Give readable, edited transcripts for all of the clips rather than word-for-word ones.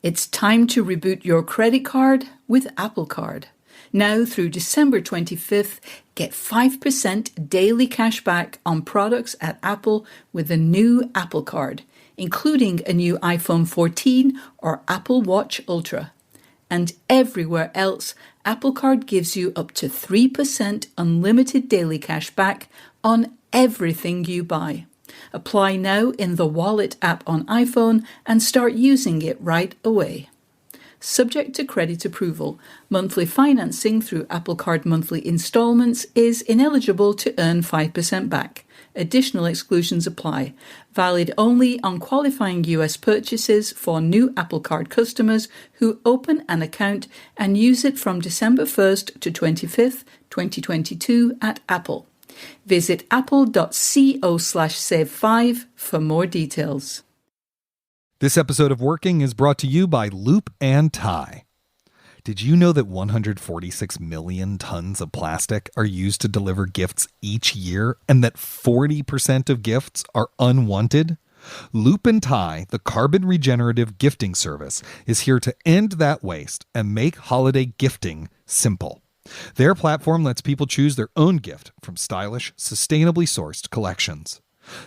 It's time to reboot your credit card with Apple Card. Now through December 25th, get 5% daily cash back on products at Apple with a new Apple Card, including a new iPhone 14 or Apple Watch Ultra. And everywhere else, Apple Card gives you up to 3% unlimited daily cash back on everything you buy. Apply now in the Wallet app on iPhone and start using it right away. Subject to credit approval, monthly financing through Apple Card monthly installments is ineligible to earn 5% back. Additional exclusions apply. Valid only on qualifying US purchases for new Apple Card customers who open an account and use it from December 1st to 25th, 2022 at Apple. Visit apple.co/save5 for more details. This episode of Working is brought to you by Loop and Tie. Did you know that 146 million tons of plastic are used to deliver gifts each year and that 40% of gifts are unwanted? Loop and Tie, the carbon regenerative gifting service, is here to end that waste and make holiday gifting simple. Their platform lets people choose their own gift from stylish, sustainably sourced collections.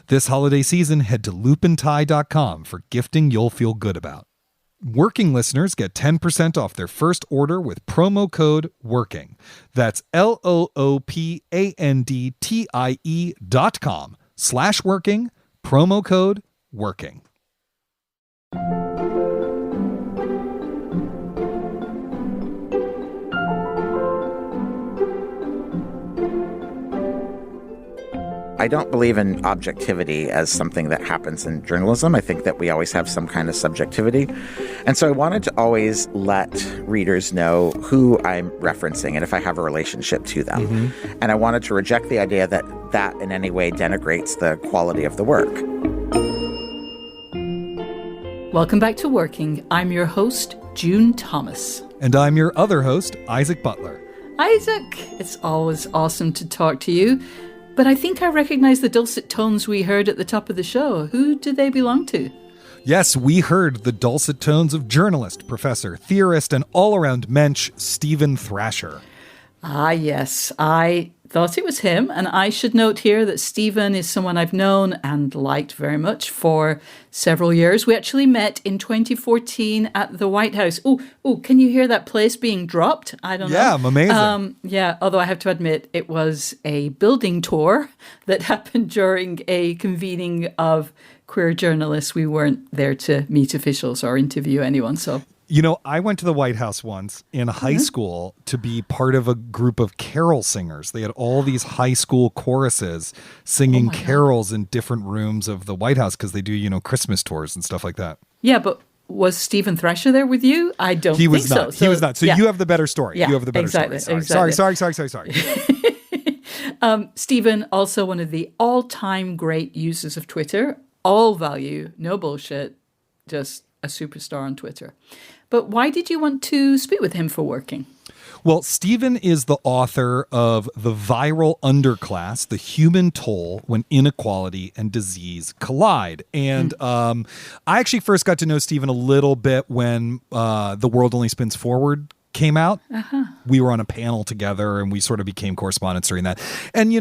This holiday season, head to loopandtie.com for gifting you'll feel good about. Working listeners get 10% off their first order with promo code WORKING. That's LOOPANDTIE.com/working, promo code WORKING. I don't believe in objectivity as something that happens in journalism. I think that we always have some kind of subjectivity. And so I wanted to always let readers know who I'm referencing and if I have a relationship to them. Mm-hmm. And I wanted to reject the idea that that in any way denigrates the quality of the work. Welcome back to Working. I'm your host, June Thomas. And I'm your other host, Isaac Butler. Isaac, it's always awesome to talk to you. But I think I recognize the dulcet tones we heard at the top of the show. Who do they belong to? Yes, we heard the dulcet tones of journalist, professor, theorist, and all-around mensch, Steven Thrasher. Ah, yes. I thought it was him. And I should note here that Steven is someone I've known and liked very much for several years. We actually met in 2014 at the White House. Oh, can you hear that place being dropped? I don't know. Yeah, amazing. Yeah, although I have to admit it was a building tour that happened during a convening of queer journalists. We weren't there to meet officials or interview anyone, so... You know, I went to the White House once in high school to be part of a group of carol singers. They had all these high school choruses singing carols in different rooms of the White House because they do, Christmas tours and stuff like that. Yeah, but was Steven Thrasher there with you? I don't think so. He was not. So yeah. You have the better story. Yeah, you have the better story. Exactly. Sorry. Steven, also one of the all-time great users of Twitter. All value, no bullshit, just a superstar on Twitter. But why did you want to speak with him for Working? Well, Steven is the author of The Viral Underclass, The Human Toll When Inequality and Disease Collide. And I actually first got to know Steven a little bit when The World Only Spins Forward came out. We were on a panel together and we sort of became correspondents during that. And,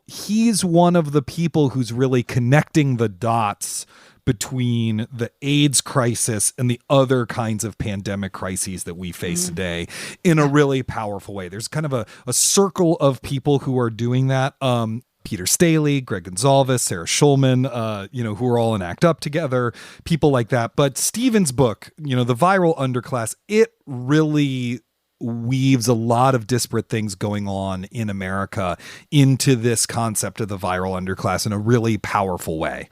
he's one of the people who's really connecting the dots between the AIDS crisis and the other kinds of pandemic crises that we face today in a really powerful way. There's kind of a circle of people who are doing that. Peter Staley, Greg Gonzalez, Sarah Schulman, who are all in ACT UP together, people like that. But Steven's book, The Viral Underclass, it really weaves a lot of disparate things going on in America into this concept of the viral underclass in a really powerful way.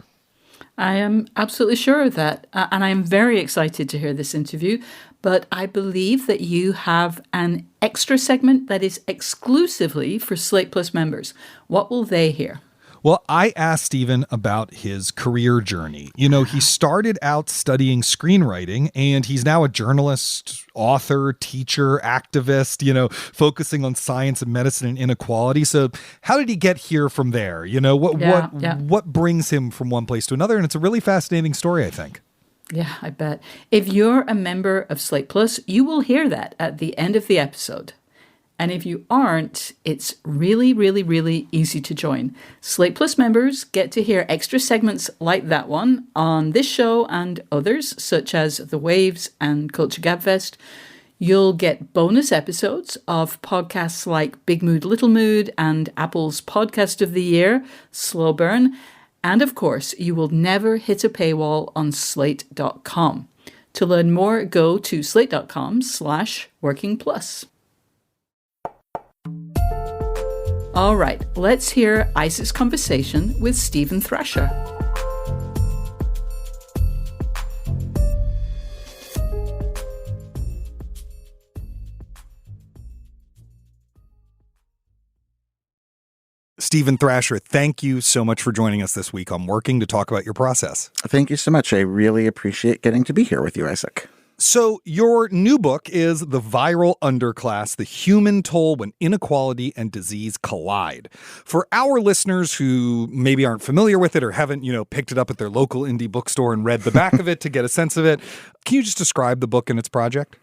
I am absolutely sure of that. And I am very excited to hear this interview. But I believe that you have an extra segment that is exclusively for Slate Plus members. What will they hear? Well, I asked Steven about his career journey. He started out studying screenwriting and he's now a journalist, author, teacher, activist, focusing on science and medicine and inequality. So how did he get here from there? What brings him from one place to another? And it's a really fascinating story, I think. Yeah, I bet. If you're a member of Slate Plus, you will hear that at the end of the episode. And if you aren't, it's really, really, really easy to join. Slate Plus members get to hear extra segments like that one on this show and others, such as The Waves and Culture Gabfest. You'll get bonus episodes of podcasts like Big Mood, Little Mood and Apple's Podcast of the Year, Slow Burn. And of course, you will never hit a paywall on slate.com. To learn more, go to slate.com/workingplus. All right, let's hear Isaac's conversation with Steven Thrasher. Steven Thrasher, thank you so much for joining us this week on Working to talk about your process. Thank you so much. I really appreciate getting to be here with you, Isaac. So your new book is The Viral Underclass, The Human Toll When Inequality and Disease Collide. For our listeners who maybe aren't familiar with it or haven't, picked it up at their local indie bookstore and read the back of it to get a sense of it, can you just describe the book and its project?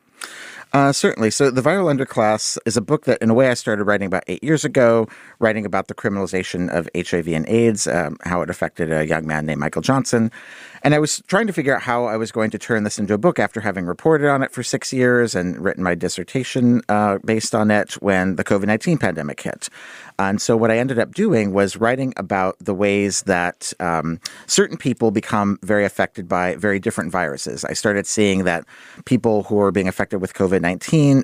Certainly. So The Viral Underclass is a book that, in a way, I started writing about 8 years ago, writing about the criminalization of HIV and AIDS, how it affected a young man named Michael Johnson. And I was trying to figure out how I was going to turn this into a book after having reported on it for 6 years and written my dissertation based on it when the COVID-19 pandemic hit. And so what I ended up doing was writing about the ways that certain people become very affected by very different viruses. I started seeing that people who were being affected with COVID-19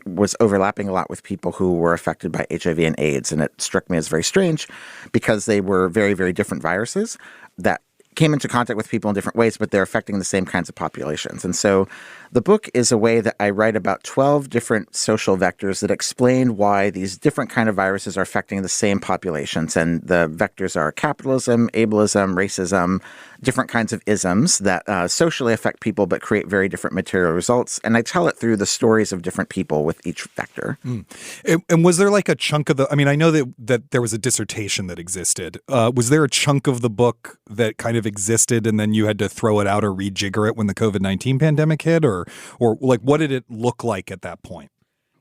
was overlapping a lot with people who were affected by HIV and AIDS. And it struck me as very strange because they were very, very different viruses that came into contact with people in different ways, but they're affecting the same kinds of populations. And so the book is a way that I write about 12 different social vectors that explain why these different kind of viruses are affecting the same populations. And the vectors are capitalism, ableism, racism, different kinds of isms that socially affect people but create very different material results. And I tell it through the stories of different people with each vector. And was there like a chunk of I know that there was a dissertation that existed. Was there a chunk of the book that kind of existed and then you had to throw it out or rejigger it when the COVID-19 pandemic hit? Or like, what did it look like at that point?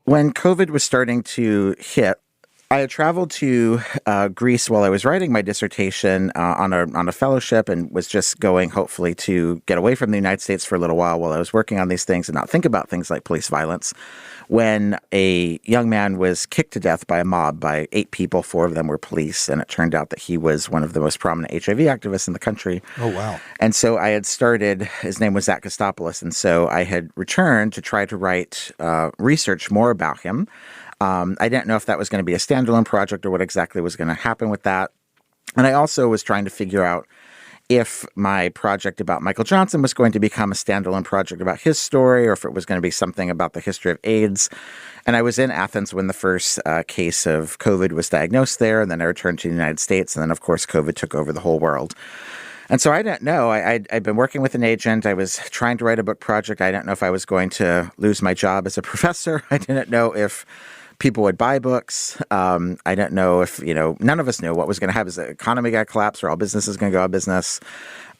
When COVID was starting to hit, I had traveled to Greece while I was writing my dissertation on a fellowship and was just going, hopefully, to get away from the United States for a little while I was working on these things and not think about things like police violence, when a young man was kicked to death by a mob by 8 people. 4 of them were police, and it turned out that he was one of the most prominent HIV activists in the country. Oh, wow. And so I had started, his name was Zach Kostopoulos, and so I had returned to try to write research more about him. I didn't know if that was going to be a standalone project or what exactly was going to happen with that. And I also was trying to figure out if my project about Michael Johnson was going to become a standalone project about his story or if it was going to be something about the history of AIDS. And I was in Athens when the first case of COVID was diagnosed there, and then I returned to the United States, and then, of course, COVID took over the whole world. And so I didn't know. I'd been working with an agent. I was trying to write a book project. I didn't know if I was going to lose my job as a professor. I didn't know if people would buy books. I don't know if, none of us knew what was going to happen. Is the economy going to collapse or all businesses going to go out of business?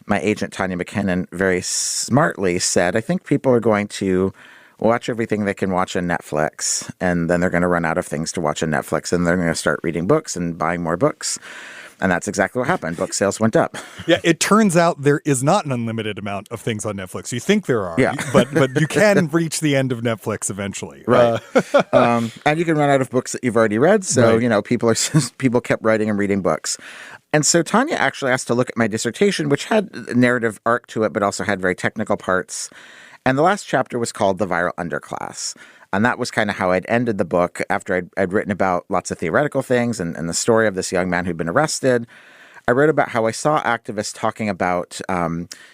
My agent, Tanya McKinnon, very smartly said, I think people are going to watch everything they can watch on Netflix, and then they're going to run out of things to watch on Netflix, and they're going to start reading books and buying more books. And that's exactly what happened. Book sales went up. Yeah, it turns out there is not an unlimited amount of things on Netflix. You think there are, yeah. but you can reach the end of Netflix eventually. Right. And you can run out of books that you've already read. So, right. People kept writing and reading books. And so Tanya actually asked to look at my dissertation, which had a narrative arc to it, but also had very technical parts. And the last chapter was called The Viral Underclass. And that was kind of how I'd ended the book after I'd written about lots of theoretical things and the story of this young man who'd been arrested. I wrote about how I saw activists talking about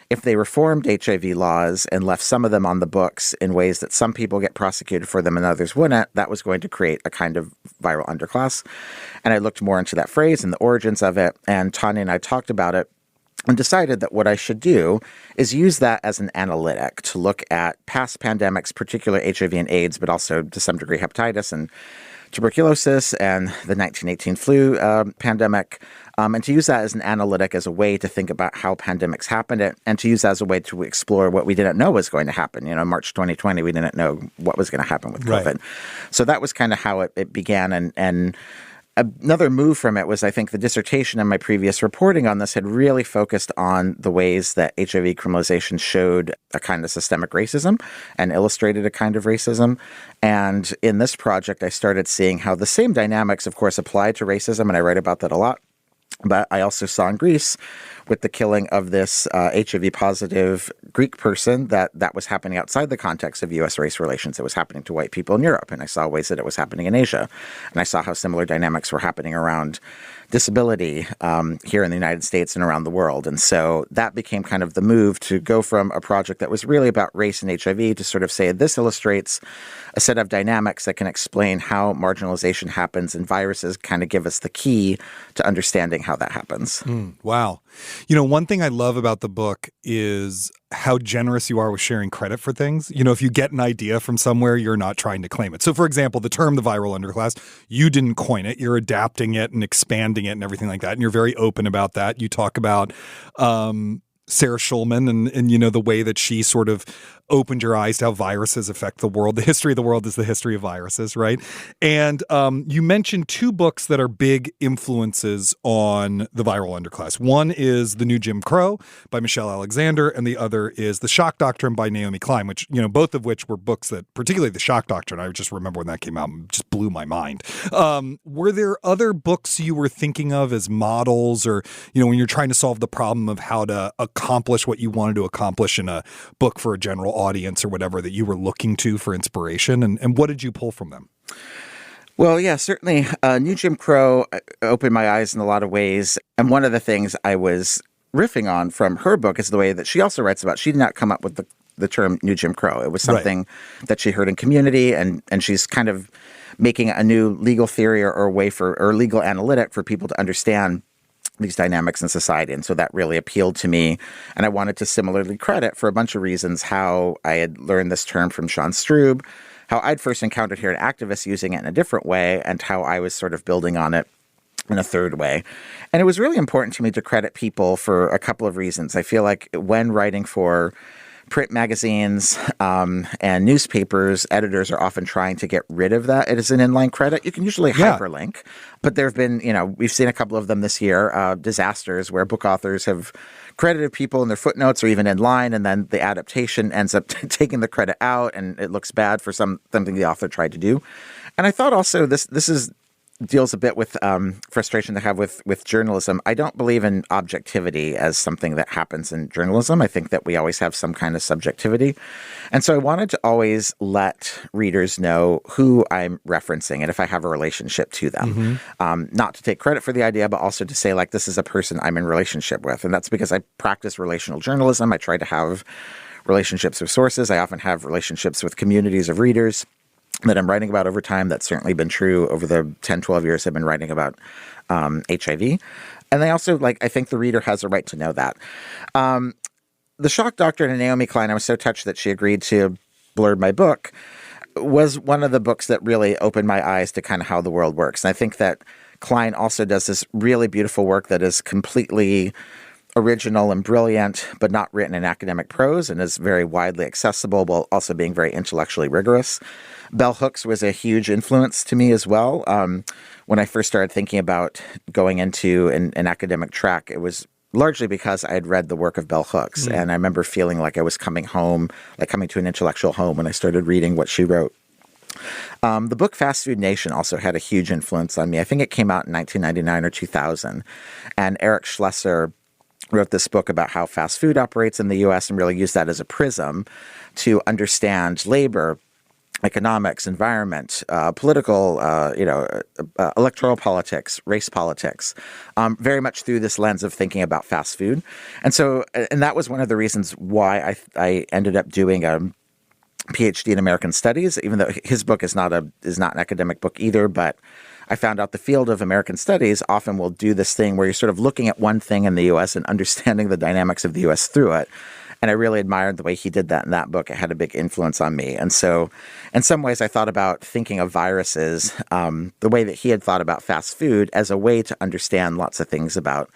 if they reformed HIV laws and left some of them on the books in ways that some people get prosecuted for them and others wouldn't, that was going to create a kind of viral underclass. And I looked more into that phrase and the origins of it. And Tanya and I talked about it and decided that what I should do is use that as an analytic to look at past pandemics, particularly HIV and AIDS, but also to some degree hepatitis, and tuberculosis and the 1918 flu pandemic, and to use that as an analytic, as a way to think about how pandemics happened, and to use that as a way to explore what we didn't know was going to happen. You know, March 2020, we didn't know what was going to happen with COVID. Right. So that was kind of how it began. And another move from it was, I think, the dissertation and my previous reporting on this had really focused on the ways that HIV criminalization showed a kind of systemic racism and illustrated a kind of racism. And in this project, I started seeing how the same dynamics, of course, apply to racism, and I write about that a lot. But I also saw in Greece, with the killing of this HIV-positive Greek person, that was happening outside the context of U.S. race relations. It was happening to white people in Europe, and I saw ways that it was happening in Asia. And I saw how similar dynamics were happening around disability here in the United States and around the world. And so that became kind of the move to go from a project that was really about race and HIV to sort of say, this illustrates a set of dynamics that can explain how marginalization happens, and viruses kind of give us the key to understanding how that happens. Wow. You know, one thing I love about the book is how generous you are with sharing credit for things. You know, if you get an idea from somewhere, you're not trying to claim it. So, for example, the term the viral underclass, you didn't coin it. You're adapting it and expanding it and everything like that. And you're very open about that. You talk about Sarah Schulman and, you know, the way that she sort of opened your eyes to how viruses affect the world. The history of the world is the history of viruses, right? And you mentioned two books that are big influences on the viral underclass. One is The New Jim Crow by Michelle Alexander, and the other is The Shock Doctrine by Naomi Klein, which, you know, both of which were books that, particularly The Shock Doctrine, I just remember when that came out, it just blew my mind. Were there other books you were thinking of as models, or, you know, when you're trying to solve the problem of how to accomplish what you wanted to accomplish in a book for a general audience or whatever, that you were looking to for inspiration? And what did you pull from them? Well, yeah, certainly. New Jim Crow opened my eyes in a lot of ways. And one of the things I was riffing on from her book is the way that she also writes about. She did not come up with the term New Jim Crow. It was something that she heard in Community, and she's kind of making a new legal theory or way or legal analytic for people to understand these dynamics in society. And so that really appealed to me. And I wanted to similarly credit, for a bunch of reasons, how I had learned this term from Sean Strube, how I'd first encountered here an activist using it in a different way, and how I was sort of building on it in a third way. And it was really important to me to credit people for a couple of reasons. I feel like when writing for print magazines and newspapers, editors are often trying to get rid of that as an inline credit. You can usually hyperlink, but there have been, you know, we've seen a couple of them this year, disasters where book authors have credited people in their footnotes or even in line, and then the adaptation ends up taking the credit out, and it looks bad for something the author tried to do. And I thought also this deals a bit with frustration to have with journalism. I don't believe in objectivity as something that happens in journalism. I think that we always have some kind of subjectivity. And so I wanted to always let readers know who I'm referencing and if I have a relationship to them. Not to take credit for the idea, but also to say, like, this is a person I'm in relationship with. And that's because I practice relational journalism. I try to have relationships with sources. I often have relationships with communities of readers that I'm writing about over time. That's certainly been true over the 10, 12 years I've been writing about HIV. And they also, I think the reader has a right to know that. The Shock Doctrine and Naomi Klein, I was so touched that she agreed to blurb my book, was one of the books that really opened my eyes to kind of how the world works. And I think that Klein also does this really beautiful work that is completely original and brilliant, but not written in academic prose, and is very widely accessible while also being very intellectually rigorous. Bell Hooks was a huge influence to me as well. When I first started thinking about going into an academic track, it was largely because I had read the work of Bell Hooks. And I remember feeling like I was coming home, like coming to an intellectual home when I started reading what she wrote. The book Fast Food Nation also had a huge influence on me. I think it came out in 1999 or 2000. And Eric Schlesser wrote this book about how fast food operates in the U.S. and really used that as a prism to understand labor, economics, environment, political, electoral politics, race politics, very much through this lens of thinking about fast food. And so, and that was one of the reasons why I ended up doing a PhD in American Studies, even though his book is not an academic book either, but I found out the field of American Studies often will do this thing where you're sort of looking at one thing in the U.S. and understanding the dynamics of the U.S. through it. And I really admired the way he did that in that book. It had a big influence on me. And so in some ways, I thought about thinking of viruses the way that he had thought about fast food as a way to understand lots of things about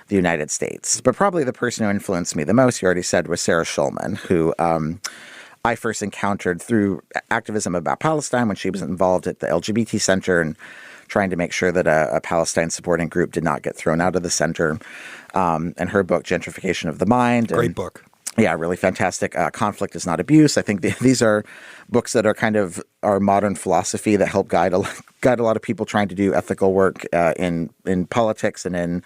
the United States. But probably the person who influenced me the most, you already said, was Sarah Schulman, who I first encountered through activism about Palestine when she was involved at the LGBT Center and trying to make sure that a Palestine supporting group did not get thrown out of the center. And her book, Gentrification of the Mind. Great book. Yeah, really fantastic. Conflict is not abuse. I think these are books that are kind of our modern philosophy that help guide a lot of people trying to do ethical work in politics and in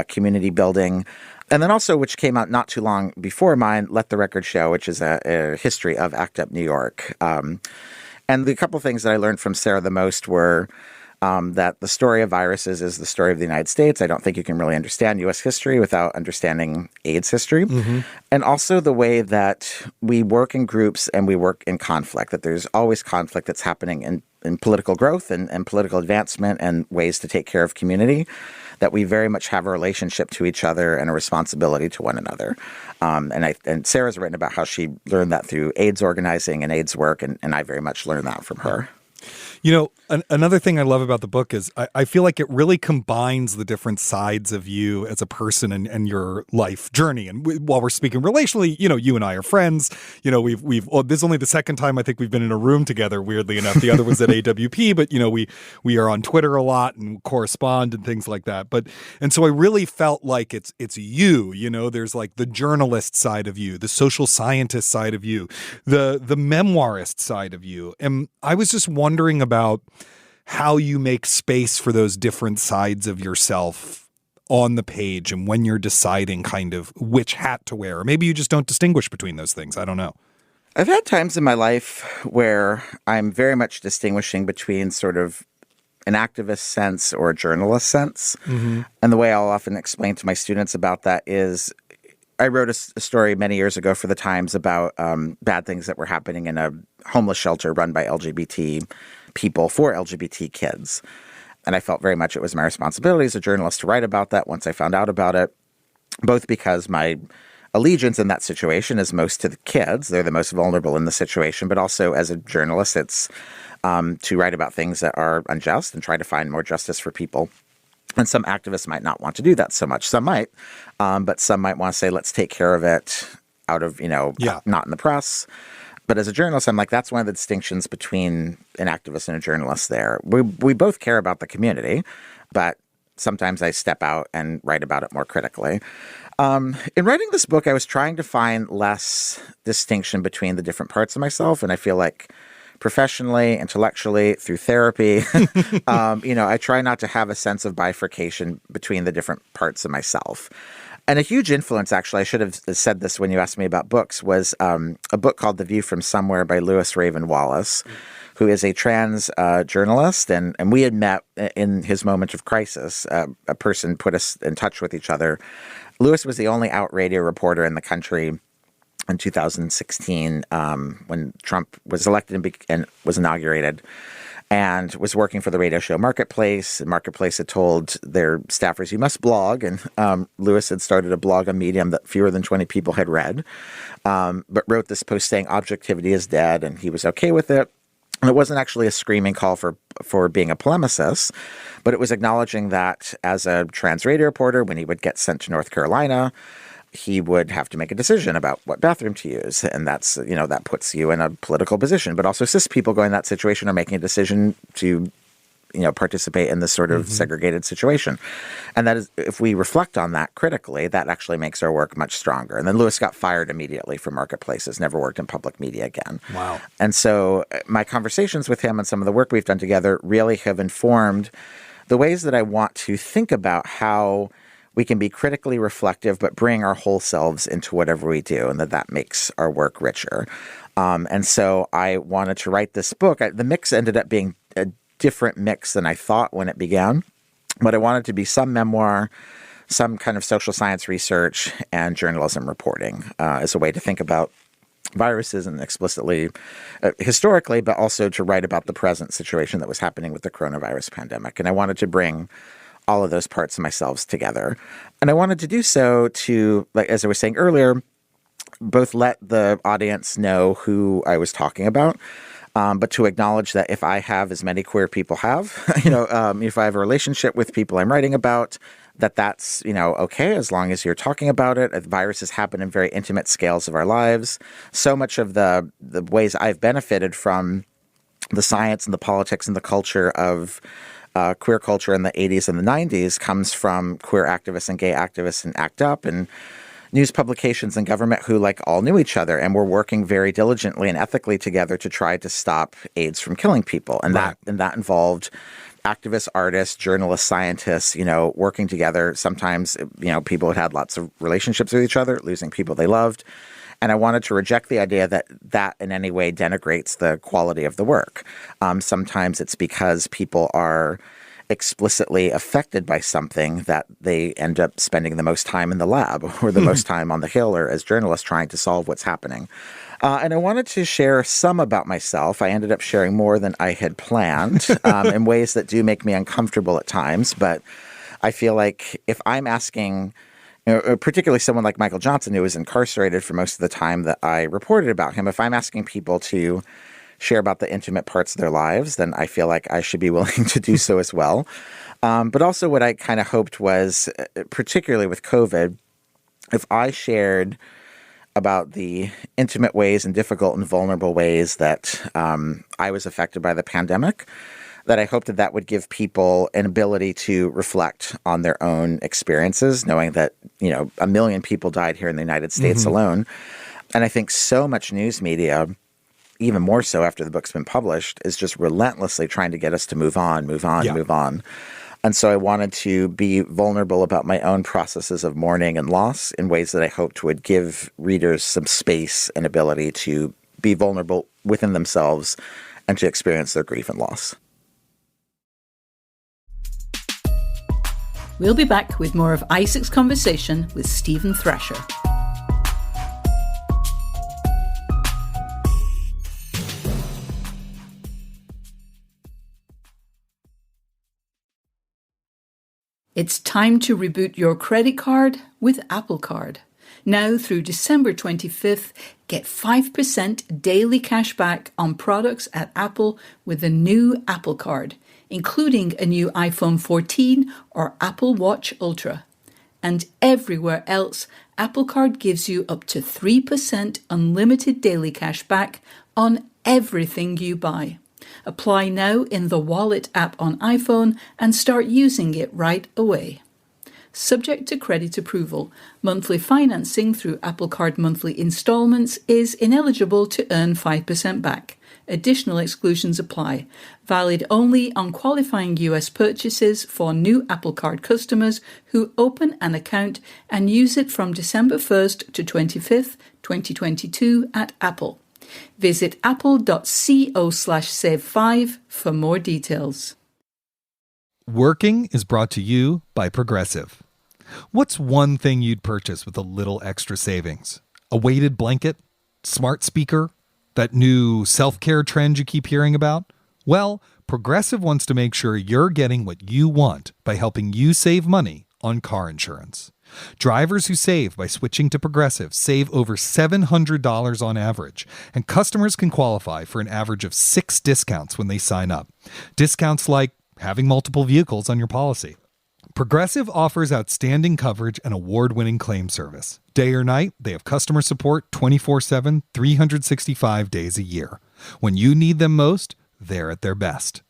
community building. And then also, which came out not too long before mine, Let the Record Show, which is a history of ACT UP New York. And the couple things that I learned from Sarah the most were that the story of viruses is the story of the United States. I don't think you can really understand U.S. history without understanding AIDS history. Mm-hmm. And also the way that we work in groups and we work in conflict, that there's always conflict that's happening in political growth and political advancement and ways to take care of community, that we very much have a relationship to each other and a responsibility to one another. And Sarah's written about how she learned that through AIDS organizing and AIDS work, and I very much learned that from her. You know, another thing I love about the book is I feel like it really combines the different sides of you as a person and your life journey. And while we're speaking relationally, you know, you and I are friends. You know, this is only the second time I think we've been in a room together, weirdly enough. The other was at AWP, but, you know, we are on Twitter a lot and correspond and things like that. And so I really felt like it's you know, there's like the journalist side of you, the social scientist side of you, the memoirist side of you. And I was just wondering about how you make space for those different sides of yourself on the page and when you're deciding kind of which hat to wear. Or maybe you just don't distinguish between those things. I don't know. I've had times in my life where I'm very much distinguishing between sort of an activist sense or a journalist sense. Mm-hmm. And the way I'll often explain to my students about that is I wrote a story many years ago for the Times about bad things that were happening in a homeless shelter run by LGBT people for LGBT kids. And I felt very much it was my responsibility as a journalist to write about that once I found out about it, both because my allegiance in that situation is most to the kids. They're the most vulnerable in the situation. But also as a journalist, it's to write about things that are unjust and try to find more justice for people. And some activists might not want to do that so much. Some might, but some might want to say, let's take care of it out of, not in the press. But as a journalist, I'm like, that's one of the distinctions between an activist and a journalist there. We both care about the community, but sometimes I step out and write about it more critically. In writing this book, I was trying to find less distinction between the different parts of myself. And I feel like professionally, intellectually, through therapy, I try not to have a sense of bifurcation between the different parts of myself. And a huge influence, actually, I should have said this when you asked me about books, was a book called The View from Somewhere by Lewis Raven Wallace, who is a trans journalist. And we had met in his moment of crisis. A person put us in touch with each other. Lewis was the only out radio reporter in the country in 2016 when Trump was elected and was inaugurated, and was working for the radio show Marketplace. And Marketplace had told their staffers, you must blog. And Lewis had started a blog on Medium that fewer than 20 people had read, but wrote this post saying objectivity is dead, and he was okay with it. And it wasn't actually a screaming call for being a polemicist, but it was acknowledging that as a trans radio reporter, when he would get sent to North Carolina, he would have to make a decision about what bathroom to use. And that's, that puts you in a political position. But also cis people going in that situation are making a decision to, participate in this sort of segregated situation. And that is, if we reflect on that critically, that actually makes our work much stronger. And then Lewis got fired immediately from Marketplaces, never worked in public media again. Wow. And so my conversations with him and some of the work we've done together really have informed the ways that I want to think about how we can be critically reflective, but bring our whole selves into whatever we do, and that makes our work richer. And so I wanted to write this book. The mix ended up being a different mix than I thought when it began, but I wanted to be some memoir, some kind of social science research, and journalism reporting as a way to think about viruses and explicitly historically, but also to write about the present situation that was happening with the coronavirus pandemic. And I wanted to bring all of those parts of myself together. And I wanted to do so to, like, as I was saying earlier, both let the audience know who I was talking about, but to acknowledge that if I have as many queer people have, if I have a relationship with people I'm writing about, that's, okay, as long as you're talking about it. Viruses happen in very intimate scales of our lives. So much of the ways I've benefited from the science and the politics and the culture of queer culture in the 80s and the 90s comes from queer activists and gay activists and ACT UP and news publications and government who all knew each other and were working very diligently and ethically together to try to stop AIDS from killing people. And Right. that involved activists, artists, journalists, scientists, working together. Sometimes, people had lots of relationships with each other, losing people they loved. And I wanted to reject the idea that in any way denigrates the quality of the work. Sometimes it's because people are explicitly affected by something that they end up spending the most time in the lab or the most time on the Hill or as journalists trying to solve what's happening. And I wanted to share some about myself. I ended up sharing more than I had planned in ways that do make me uncomfortable at times. But I feel like if I'm asking, particularly someone like Michael Johnson, who was incarcerated for most of the time that I reported about him, if I'm asking people to share about the intimate parts of their lives, then I feel like I should be willing to do so as well. But also what I kind of hoped was, particularly with COVID, if I shared about the intimate ways and difficult and vulnerable ways that I was affected by the pandemic, that I hoped that would give people an ability to reflect on their own experiences, knowing that, 1 million people died here in the United States alone. And I think so much news media, even more so after the book's been published, is just relentlessly trying to get us to move on. And so I wanted to be vulnerable about my own processes of mourning and loss in ways that I hoped would give readers some space and ability to be vulnerable within themselves and to experience their grief and loss. We'll be back with more of Isaac's conversation with Steven Thrasher. It's time to reboot your credit card with Apple Card. Now through December 25th, get 5% daily cash back on products at Apple with the new Apple Card, including a new iPhone 14 or Apple Watch Ultra. And everywhere else, Apple Card gives you up to 3% unlimited daily cash back on everything you buy. Apply now in the Wallet app on iPhone and start using it right away. Subject to credit approval, monthly financing through Apple Card monthly installments is ineligible to earn 5% back. Additional exclusions apply. Valid only on qualifying US purchases for new Apple Card customers who open an account and use it from December 1st to 25th, 2022 at Apple. Visit apple.co/save5 for more details. Working is brought to you by Progressive. What's one thing you'd purchase with a little extra savings? A weighted blanket? Smart speaker? That new self-care trend you keep hearing about? Well, Progressive wants to make sure you're getting what you want by helping you save money on car insurance. Drivers who save by switching to Progressive save over $700 on average, and customers can qualify for an average of 6 discounts when they sign up. Discounts like having multiple vehicles on your policy. Progressive offers outstanding coverage and award-winning claim service. Day or night, they have customer support 24/7, 365 days a year. When you need them most, they're at their best.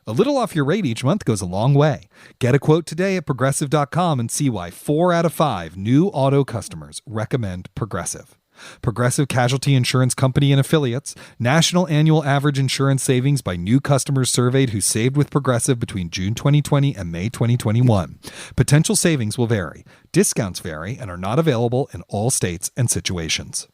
A little off your rate each month goes a long way. Get a quote today at Progressive.com and see why 4 out of 5 new auto customers recommend Progressive. Progressive Casualty Insurance Company and Affiliates. National annual average insurance savings by new customers surveyed who saved with Progressive between June 2020 and May 2021. Potential savings will vary. Discounts vary and are not available in all states and situations.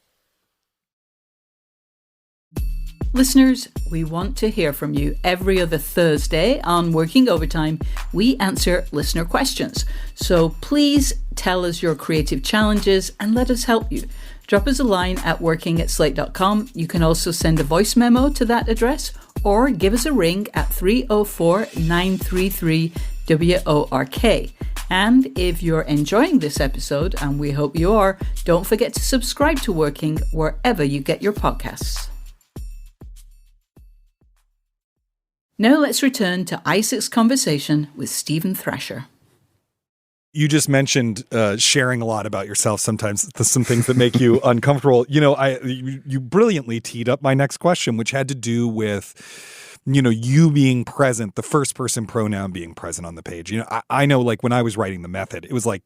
Listeners, we want to hear from you. Every other Thursday on Working Overtime, we answer listener questions. So please tell us your creative challenges and let us help you. Drop us a line at working@slate.com. You can also send a voice memo to that address or give us a ring at 304-933-WORK. And if you're enjoying this episode, and we hope you are, don't forget to subscribe to Working wherever you get your podcasts. Now let's return to Isaac's conversation with Steven Thrasher. You just mentioned sharing a lot about yourself. Sometimes some things that make you uncomfortable. You brilliantly teed up my next question, which had to do with you being present, the first person pronoun being present on the page. I know, like, when I was writing the method, it was like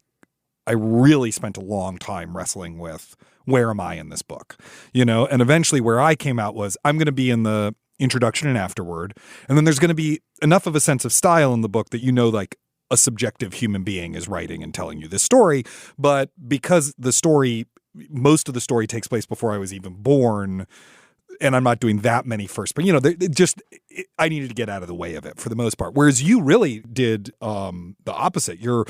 I really spent a long time wrestling with, where am I in this book? And eventually where I came out was, I'm going to be in the introduction and afterword. And then there's going to be enough of a sense of style in the book that, like, a subjective human being is writing and telling you this story. But because most of the story takes place before I was even born, and I'm not doing that many first, but I needed to get out of the way of it for the most part. Whereas you really did the opposite. You're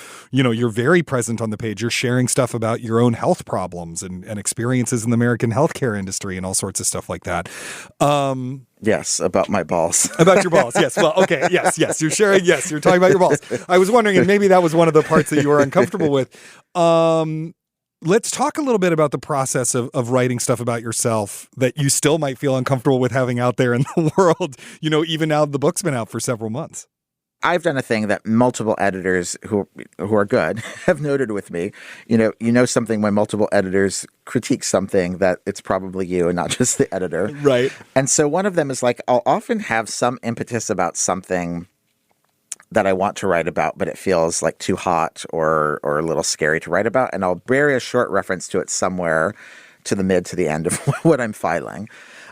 very present on the page. You're sharing stuff about your own health problems and experiences in the American healthcare industry and all sorts of stuff like that. Yes, about my balls. About your balls. Yes. Well, okay. Yes. You're sharing. Yes. You're talking about your balls. I was wondering, and maybe that was one of the parts that you were uncomfortable with. Let's talk a little bit about the process of writing stuff about yourself that you still might feel uncomfortable with having out there in the world, even now the book's been out for several months. I've done a thing that multiple editors who are good have noted with me. Something when multiple editors critique something, that it's probably you and not just the editor. Right. And so one of them is like, I'll often have some impetus about something that I want to write about, but it feels like too hot or a little scary to write about. And I'll bury a short reference to it somewhere to the mid to the end of what I'm filing.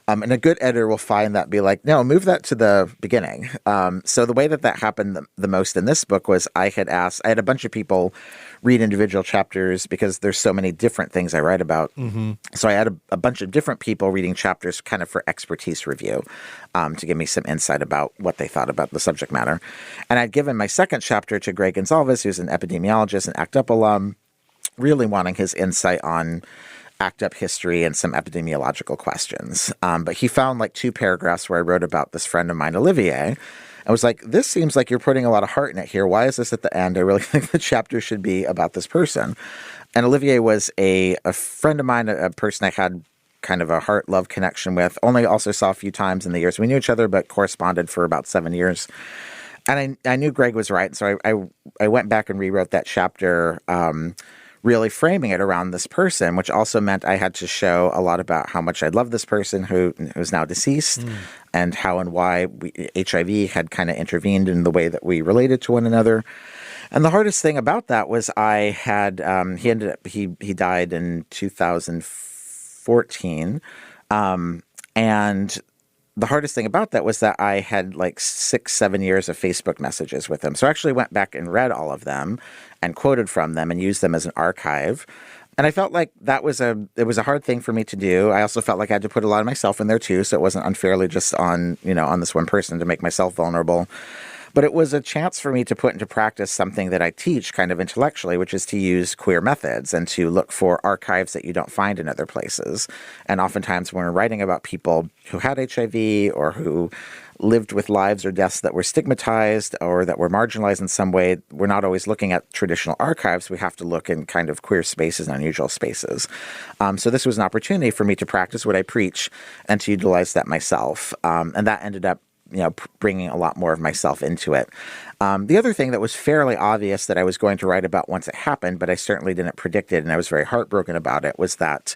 And a good editor will find that, be like, no, move that to the beginning. So the way that happened the most in this book was I had a bunch of people read individual chapters because there's so many different things I write about. Mm-hmm. So I had a bunch of different people reading chapters kind of for expertise review to give me some insight about what they thought about the subject matter. And I'd given my second chapter to Greg Gonzalez, who's an epidemiologist and ACT UP alum, really wanting his insight on ACT UP history and some epidemiological questions. But he found like 2 paragraphs where I wrote about this friend of mine, Olivier. I was like, this seems like you're putting a lot of heart in it here. Why is this at the end? I really think the chapter should be about this person. And Olivier was a friend of mine, a person I had kind of a heart-love connection with, only also saw a few times in the years we knew each other, but corresponded for about 7 years. And I knew Greg was right. So I went back and rewrote that chapter, really framing it around this person, which also meant I had to show a lot about how much I love this person who's now deceased and how and why HIV had kind of intervened in the way that we related to one another. And the hardest thing about that was I had, he died in 2014. And the hardest thing about that was that I had like 6-7 years of Facebook messages with him. So I actually went back and read all of them and quoted from them and used them as an archive. And I felt like it was a hard thing for me to do. I also felt like I had to put a lot of myself in there too. So it wasn't unfairly just on this one person to make myself vulnerable. But it was a chance for me to put into practice something that I teach kind of intellectually, which is to use queer methods and to look for archives that you don't find in other places. And oftentimes when we're writing about people who had HIV or who lived with lives or deaths that were stigmatized or that were marginalized in some way, we're not always looking at traditional archives. We have to look in kind of queer spaces and unusual spaces. So this was an opportunity for me to practice what I preach and to utilize that myself. And that ended up bringing a lot more of myself into it. The other thing that was fairly obvious that I was going to write about once it happened, but I certainly didn't predict it, and I was very heartbroken about it, was that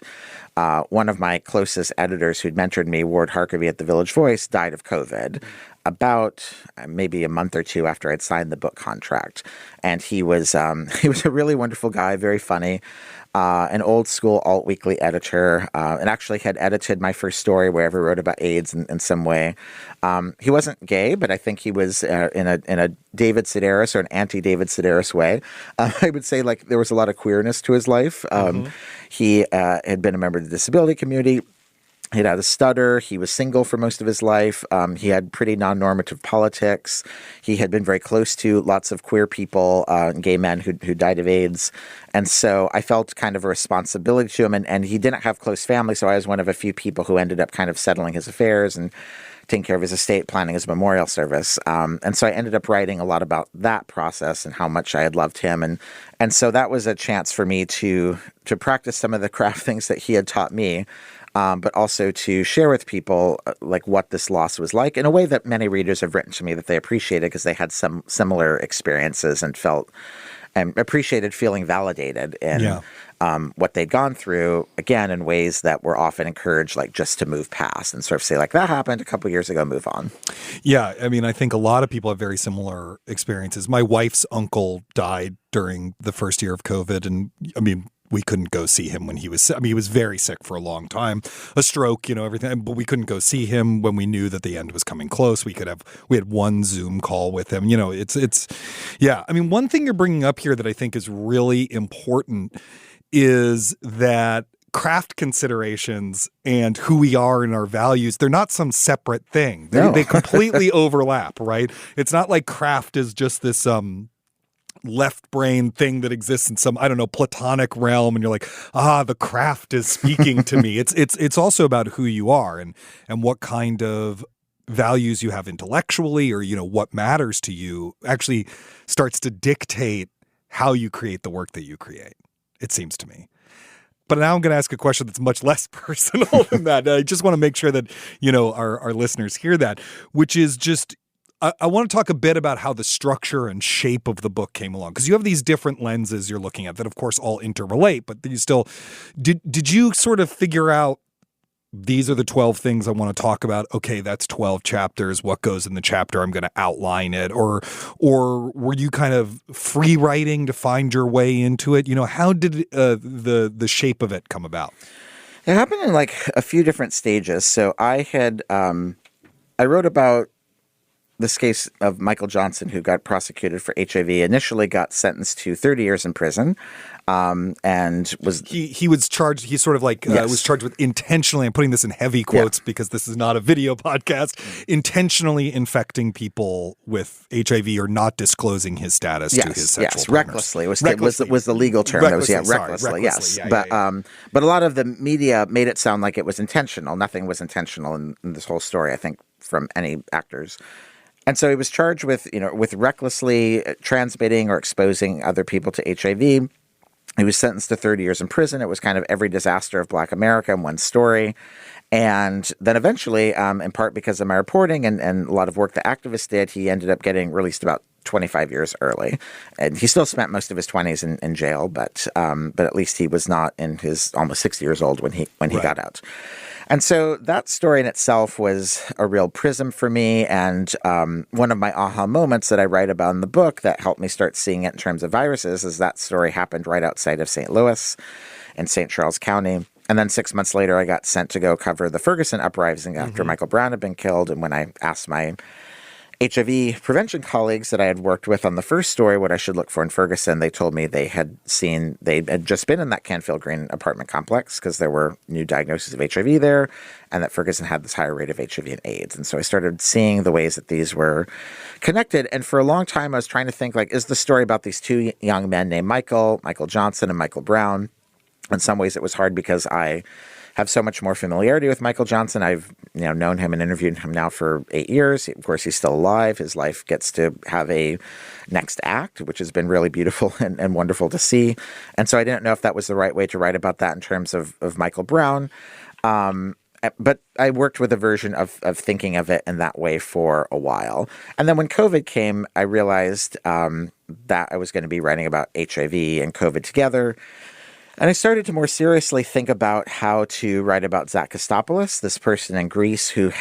one of my closest editors who'd mentored me, Ward Harkavy at the Village Voice, died of COVID about maybe a month or 2 after I'd signed the book contract. And he was a really wonderful guy, very funny. An old school alt weekly editor, and actually had edited my first story where I ever wrote about AIDS in some way. He wasn't gay, but I think he was in a David Sedaris or an anti-David Sedaris way. I would say like there was a lot of queerness to his life. He had been a member of the disability community. He had a stutter. He was single for most of his life. He had pretty non-normative politics. He had been very close to lots of queer people, gay men who died of AIDS. And so I felt kind of a responsibility to him. And he didn't have close family, so I was one of a few people who ended up kind of settling his affairs and taking care of his estate, planning his memorial service. And so I ended up writing a lot about that process and how much I had loved him. And so that was a chance for me to practice some of the craft things that he had taught me, but also to share with people like what this loss was like in a way that many readers have written to me that they appreciated because they had some similar experiences and felt and appreciated feeling validated in what they'd gone through, again, in ways that were often encouraged, like just to move past and sort of say, like, that happened a couple years ago, move on. Yeah. I mean, I think a lot of people have very similar experiences. My wife's uncle died during the first year of COVID. And I mean, we couldn't go see him when he was sick. I mean, he was very sick for a long time, a stroke, everything, but we couldn't go see him when we knew that the end was coming close. We had one Zoom call with him, yeah. I mean, one thing you're bringing up here that I think is really important is that craft considerations and who we are and our values, they're not some separate thing. They completely overlap, right? It's not like craft is just this, left brain thing that exists in some, I don't know, platonic realm. And you're like, the craft is speaking to me. It's also about who you are and what kind of values you have intellectually or, what matters to you actually starts to dictate how you create the work that you create, it seems to me. But now I'm going to ask a question that's much less personal than that. I just want to make sure that, our listeners hear that, which is just, I want to talk a bit about how the structure and shape of the book came along, because you have these different lenses you're looking at that, of course, all interrelate. But you still did you sort of figure out these are the 12 things I want to talk about? Okay, that's 12 chapters. What goes in the chapter? I'm going to outline it. Or were you kind of free writing to find your way into it? How did the shape of it come about? It happened in like a few different stages. So I wrote about this case of Michael Johnson, who got prosecuted for HIV, initially got sentenced to 30 years in prison, and was he was charged. He sort of like was charged with intentionally. I'm putting this in heavy quotes because this is not a video podcast. Intentionally infecting people with HIV or not disclosing his status to his sexual partners. Recklessly was the legal term. Recklessly. Yes. But a lot of the media made it sound like it was intentional. Nothing was intentional in this whole story, I think, from any actors. And so he was charged with recklessly transmitting or exposing other people to HIV. He was sentenced to 30 years in prison. It was kind of every disaster of Black America in one story. And then eventually, in part because of my reporting and a lot of work the activists did, he ended up getting released about 25 years early. And he still spent most of his 20s in jail, but at least he was not in his almost 60 years old when he got out. And so that story in itself was a real prism for me, and one of my aha moments that I write about in the book that helped me start seeing it in terms of viruses is that story happened right outside of St. Louis in St. Charles County. And then 6 months later, I got sent to go cover the Ferguson uprising after Michael Brown had been killed. And when I asked my HIV prevention colleagues that I had worked with on the first story what I should look for in Ferguson, they told me they had just been in that Canfield Green apartment complex because there were new diagnoses of HIV there, and that Ferguson had this higher rate of HIV and AIDS. And so I started seeing the ways that these were connected. And for a long time, I was trying to think, like, is the story about these two young men named Michael Johnson and Michael Brown? In some ways, it was hard because I have so much more familiarity with Michael Johnson. I've known him and interviewed him now for 8 years. Of course, he's still alive. His life gets to have a next act, which has been really beautiful and wonderful to see. And so I didn't know if that was the right way to write about that in terms of Michael Brown. But I worked with a version of thinking of it in that way for a while. And then when COVID came, I realized that I was going to be writing about HIV and COVID together. And I started to more seriously think about how to write about Zach Kostopoulos, this person in Greece who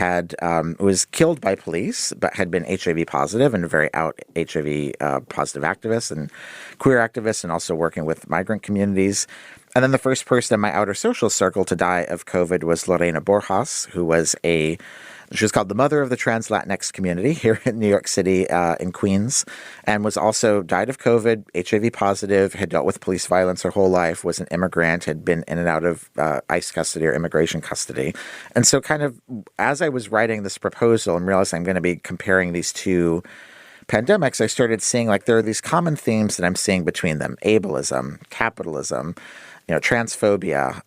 was killed by police, but had been HIV positive and a very out HIV positive activist and queer activist, and also working with migrant communities. And then the first person in my outer social circle to die of COVID was Lorena Borjas, who was she was called the mother of the trans Latinx community here in New York City in Queens, and was also died of COVID, HIV positive, had dealt with police violence her whole life, was an immigrant, had been in and out of ICE custody or immigration custody. And so kind of as I was writing this proposal and realizing I'm going to be comparing these two pandemics, I started seeing like there are these common themes that I'm seeing between them: ableism, capitalism, transphobia,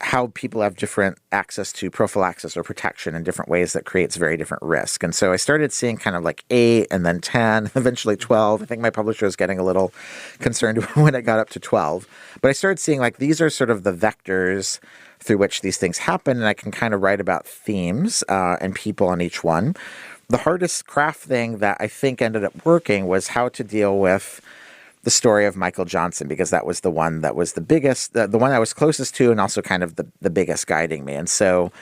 how people have different access to prophylaxis or protection in different ways that creates very different risk. And so I started seeing kind of like 8 and then 10, eventually 12. I think my publisher was getting a little concerned when it got up to 12. But I started seeing like these are sort of the vectors through which these things happen, and I can kind of write about themes and people on each one. The hardest craft thing that I think ended up working was how to deal with the story of Michael Johnson, because that was the one that was the biggest, the one I was closest to, and also kind of the biggest guiding me. And so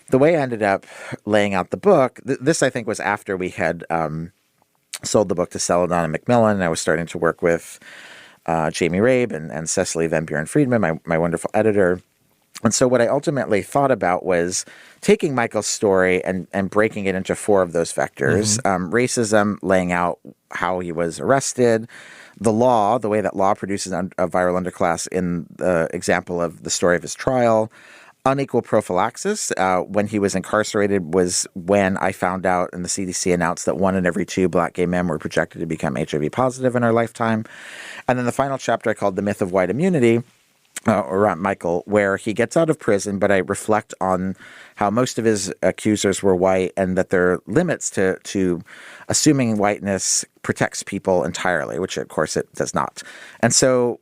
the way I ended up laying out the book, this I think was after we had sold the book to Celadon and Macmillan, and I was starting to work with Jamie Rabe and Cecily Van Buren-Friedman, my wonderful editor. And so what I ultimately thought about was taking Michael's story and breaking it into 4 of those vectors. Racism, laying out how he was arrested. The law, the way that law produces a viral underclass in the example of the story of his trial. Unequal prophylaxis, when he was incarcerated, was when I found out and the CDC announced that 1 in every 2 Black gay men were projected to become HIV positive in our lifetime. And then the final chapter I called The Myth of White Immunity, around Michael, where he gets out of prison, but I reflect on how most of his accusers were white and that there are limits to assuming whiteness protects people entirely, which of course it does not. And so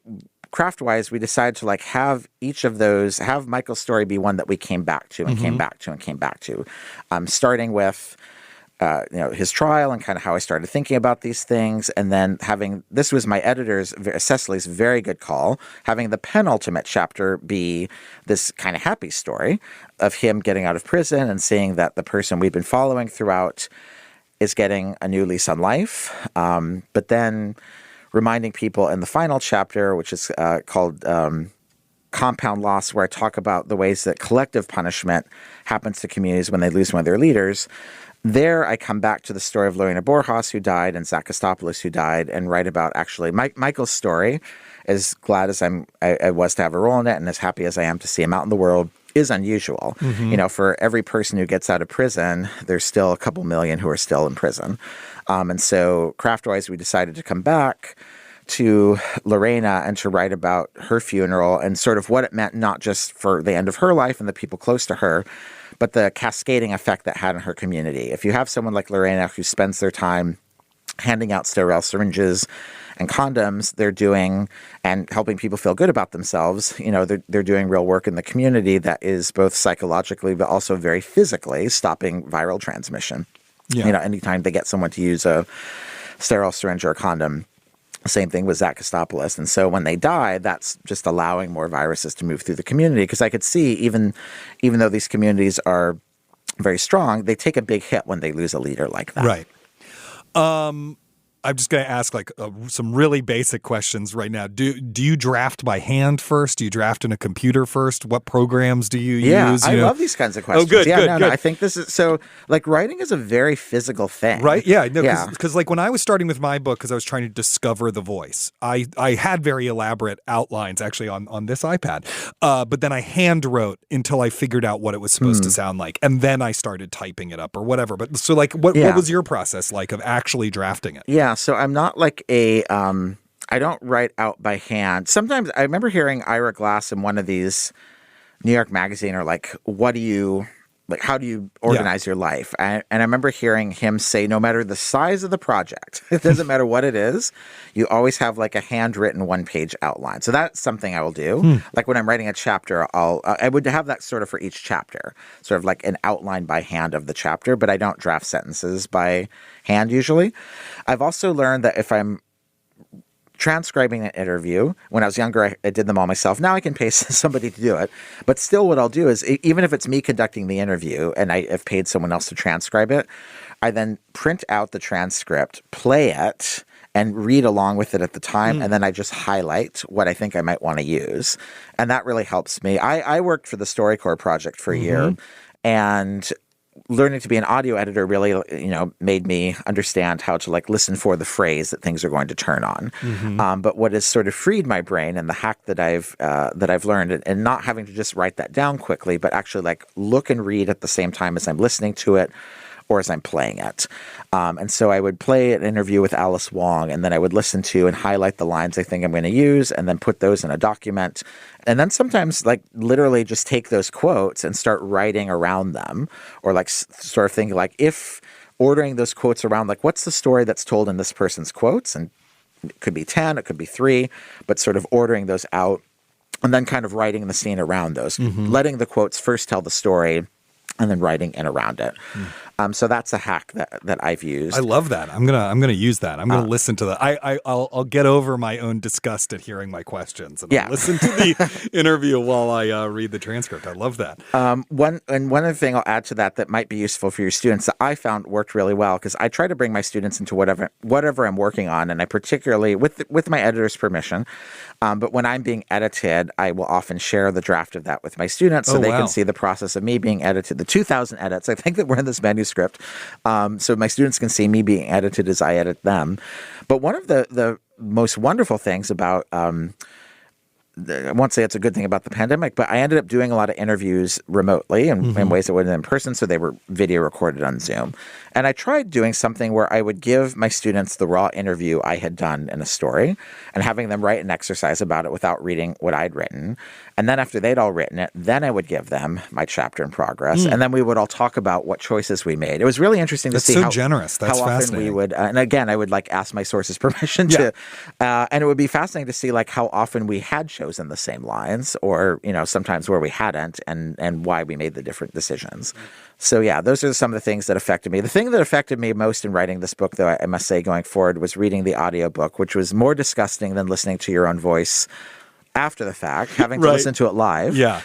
craft-wise, we decided to like have each of those, have Michael's story be one that we came back to and came back to and came back to, starting with his trial and kind of how I started thinking about these things. And then this was my editor's, Cecily's very good call, having the penultimate chapter be this kind of happy story of him getting out of prison and seeing that the person we've been following throughout is getting a new lease on life. But then reminding people in the final chapter, which is called Compound Loss, where I talk about the ways that collective punishment happens to communities when they lose one of their leaders. There, I come back to the story of Lorena Borjas, who died, and Zach Kostopoulos, who died, and write about actually Michael's story. As glad as I was to have a role in it, and as happy as I am to see him out in the world, is unusual. For every person who gets out of prison, there's still a couple million who are still in prison. And so, craft-wise, we decided to come back to Lorena and to write about her funeral and sort of what it meant, not just for the end of her life and the people close to her, but the cascading effect that had on her community. If you have someone like Lorena who spends their time handing out sterile syringes and condoms, they're doing and helping people feel good about themselves. They're doing real work in the community that is both psychologically but also very physically stopping viral transmission. Yeah. Anytime they get someone to use a sterile syringe or a condom. Same thing with Zach Kostopoulos. And so when they die, that's just allowing more viruses to move through the community. Because I could see even though these communities are very strong, they take a big hit when they lose a leader like that. Right. I'm just going to ask some really basic questions right now. Do you draft by hand first? Do you draft in a computer first? What programs do you use? I love these kinds of questions. Oh, good, good. I think this is so. Like writing is a very physical thing, right? Yeah, no, because like when I was starting with my book, because I was trying to discover the voice, I had very elaborate outlines actually on this iPad, but then I hand wrote until I figured out what it was supposed to sound like, and then I started typing it up or whatever. But so like, what was your process like of actually drafting it? Yeah. So I'm not like I don't write out by hand. Sometimes I remember hearing Ira Glass in one of these New York Magazine or like, how do you organize your life? And I remember hearing him say, no matter the size of the project, it doesn't matter what it is, you always have like a handwritten 1-page outline. So that's something I will do. Like when I'm writing a chapter, I would have that sort of for each chapter, sort of like an outline by hand of the chapter, but I don't draft sentences by hand usually. I've also learned that if I'm transcribing an interview, when I was younger, I did them all myself. Now I can pay somebody to do it. But still what I'll do is, even if it's me conducting the interview and I have paid someone else to transcribe it, I then print out the transcript, play it, and read along with it at the time. And then I just highlight what I think I might want to use. And that really helps me. I worked for the StoryCorps project for a year, and learning to be an audio editor really, made me understand how to like listen for the phrase that things are going to turn on. But what has sort of freed my brain and the hack that I've learned, and not having to just write that down quickly, but actually like look and read at the same time as I'm listening to it, or as I'm playing it. And so I would play an interview with Alice Wong, and then I would listen to and highlight the lines I think I'm going to use, and then put those in a document. And then sometimes like literally just take those quotes and start writing around them, or like sort of thinking like, if ordering those quotes around, like what's the story that's told in this person's quotes? And it could be 10, it could be 3, but sort of ordering those out and then kind of writing the scene around those, letting the quotes first tell the story and then writing in around it. So that's a hack that I've used. I love that. I'm gonna use that. I'm gonna listen to that. I'll get over my own disgust at hearing my questions and I'll listen to the interview while I read the transcript. I love that. One other thing I'll add to that might be useful for your students that I found worked really well, because I try to bring my students into whatever I'm working on, and I particularly with my editor's permission. But when I'm being edited, I will often share the draft of that with my students so they can see the process of me being edited. The 2,000 edits, I think that were in this manuscript. So my students can see me being edited as I edit them. But one of the most wonderful things about I won't say it's a good thing about the pandemic, but I ended up doing a lot of interviews remotely in ways that weren't in person, so they were video recorded on Zoom. And I tried doing something where I would give my students the raw interview I had done in a story and having them write an exercise about it without reading what I'd written. And then after they'd all written it, then I would give them my chapter in progress. And then we would all talk about what choices we made. It was really interesting to see so generous. That's how often we would, and again, I would like ask my sources permission to, and it would be fascinating to see like how often we had chosen the same lines, or, you know, sometimes where we hadn't, and why we made the different decisions. So yeah, those are some of the things that affected me. The thing that affected me most in writing this book, though, I must say going forward, was reading the audiobook, which was more disgusting than listening to your own voice after the fact, having to listen to it live. Yeah.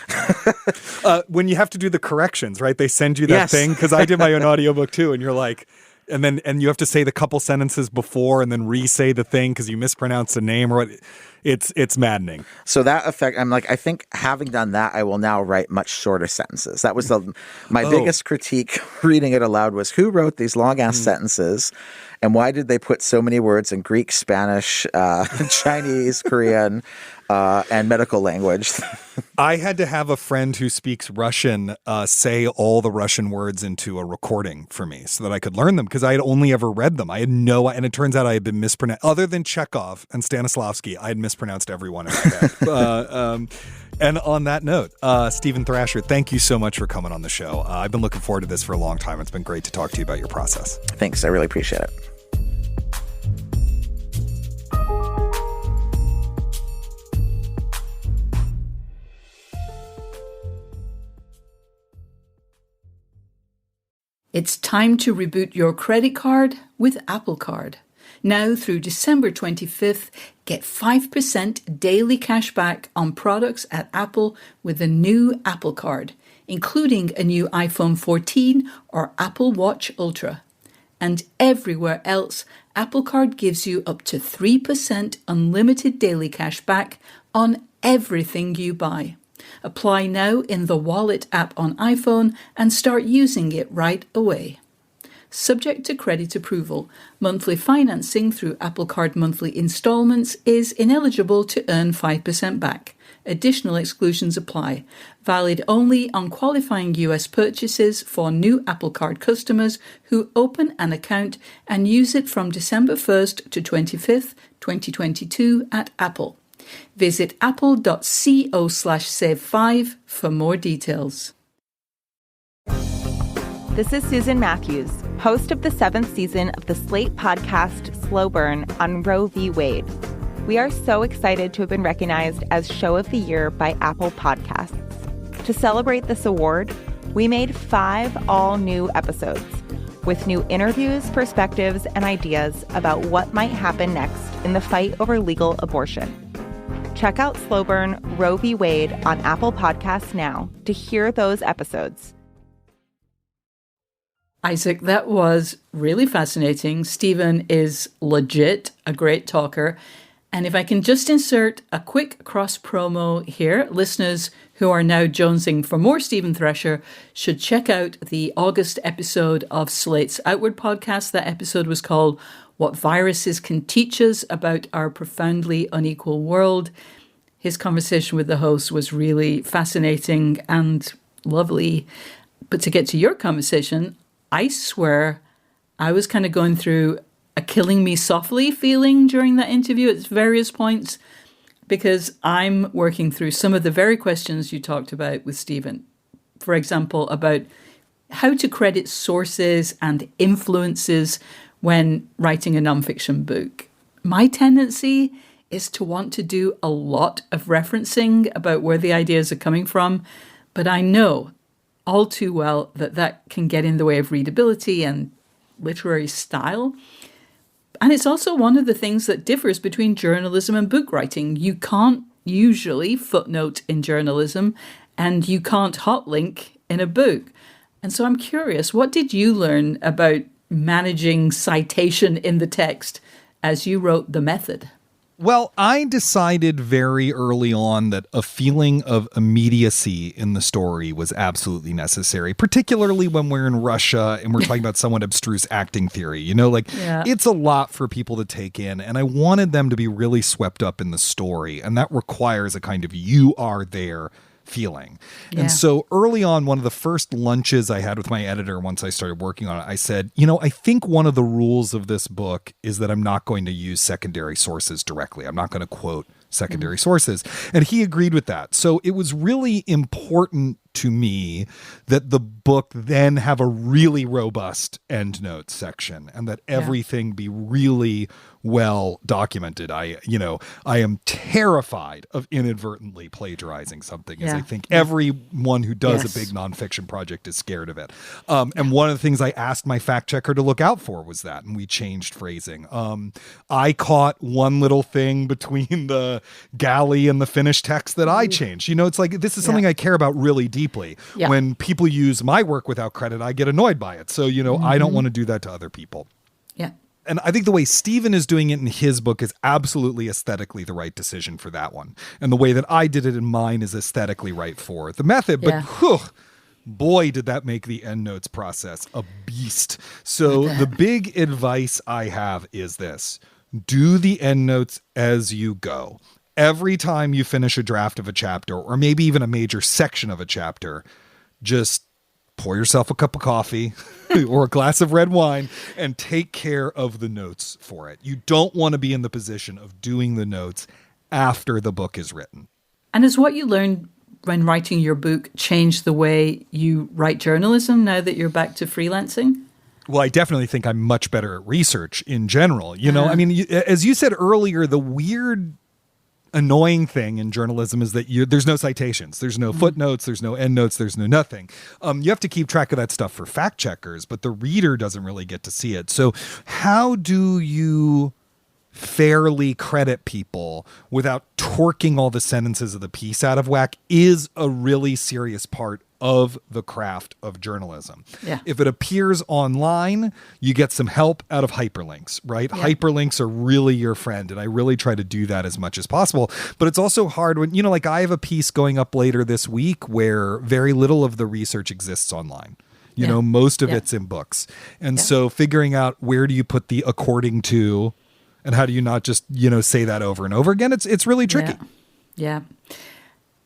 When you have to do the corrections, right? They send you that thing, because I did my own audiobook too, and you're like, and you have to say the couple sentences before and then re-say the thing because you mispronounced a name or what. It's maddening. So that effect, I'm like, I think having done that, I will now write much shorter sentences. That was my biggest critique reading it aloud was who wrote these long ass sentences, and why did they put so many words in Greek, Spanish, Chinese, Korean, and medical language? I had to have a friend who speaks Russian say all the Russian words into a recording for me so that I could learn them, because I had only ever read them. I had and it turns out I had been mispronounced. Other than Chekhov and Stanislavski, I had mispronounced everyone in my head. And on that note, Steven Thrasher, thank you so much for coming on the show. I've been looking forward to this for a long time. It's been great to talk to you about your process. Thanks. I really appreciate it. It's time to reboot your credit card with Apple Card. Now through December 25th, get 5% daily cash back on products at Apple with a new Apple Card, including a new iPhone 14 or Apple Watch Ultra. And everywhere else, Apple Card gives you up to 3% unlimited daily cash back on everything you buy. Apply now in the Wallet app on iPhone and start using it right away. Subject to credit approval, monthly financing through Apple Card monthly installments is ineligible to earn 5% back. Additional exclusions apply. Valid only on qualifying US purchases for new Apple Card customers who open an account and use it from December 1st to 25th, 2022 at Apple. Visit apple.co/save5 for more details. This is Susan Matthews, host of the 7th season of the Slate podcast Slow Burn on Roe v. Wade. We are so excited to have been recognized as Show of the Year by Apple Podcasts. To celebrate this award, we made 5 all-new episodes with new interviews, perspectives, and ideas about what might happen next in the fight over legal abortion. Check out Slow Burn Roe v. Wade on Apple Podcasts now to hear those episodes. Isaac, that was really fascinating. Steven is legit a great talker. And if I can just insert a quick cross promo here, listeners who are now jonesing for more Steven Thrasher should check out the August episode of Slate's Outward podcast. That episode was called What Viruses Can Teach Us About Our Profoundly Unequal World. His conversation with the host was really fascinating and lovely. But to get to your conversation, I swear I was kind of going through a killing me softly feeling during that interview at various points, because I'm working through some of the very questions you talked about with Steven. For example, about how to credit sources and influences when writing a nonfiction book. My tendency is to want to do a lot of referencing about where the ideas are coming from, but I know all too well that that can get in the way of readability and literary style. And it's also one of the things that differs between journalism and book writing. You can't usually footnote in journalism, and you can't hot link in a book. And so I'm curious, what did you learn about managing citation in the text as you wrote the method? Well, I decided very early on that a feeling of immediacy in the story was absolutely necessary, particularly when we're in Russia and we're talking about somewhat abstruse acting theory. It's a lot for people to take in, and I wanted them to be really swept up in the story, and that requires a kind of you are there feeling. Yeah. And so early on, one of the first lunches I had with my editor once I started working on it, I said, I think one of the rules of this book is that I'm not going to use secondary sources directly. I'm not going to quote secondary sources. And he agreed with that. So it was really important to me that the book then have a really robust endnotes section and that everything be really well documented. I am terrified of inadvertently plagiarizing something, as I think everyone who does a big nonfiction project is scared of it. And one of the things I asked my fact checker to look out for was that, and we changed phrasing. I caught one little thing between the galley and the finished text that I changed. It's like, this is something I care about really deeply. Yeah. When people use my work without credit, I get annoyed by it. So, I don't want to do that to other people. Yeah. And I think the way Steven is doing it in his book is absolutely aesthetically the right decision for that one. And the way that I did it in mine is aesthetically right for the method. But boy, did that make the endnotes process a beast. So the big advice I have is this: do the endnotes as you go. Every time you finish a draft of a chapter, or maybe even a major section of a chapter, just pour yourself a cup of coffee or a glass of red wine and take care of the notes for it. You don't want to be in the position of doing the notes after the book is written. And has what you learned when writing your book changed the way you write journalism now that you're back to freelancing? Well, I definitely think I'm much better at research in general. As you said earlier, the weird annoying thing in journalism is that there's no citations, there's no footnotes, there's no endnotes, there's no nothing. You have to keep track of that stuff for fact checkers, but the reader doesn't really get to see it. So how do you fairly credit people without torquing all the sentences of the piece out of whack is a really serious part of the craft of journalism. Yeah. If it appears online, you get some help out of hyperlinks, right? Yeah. Hyperlinks are really your friend, and I really try to do that as much as possible. But it's also hard when, like I have a piece going up later this week where very little of the research exists online. Most of it's in books. And so figuring out where do you put the according to, and how do you not just, say that over and over again? It's really tricky. Yeah.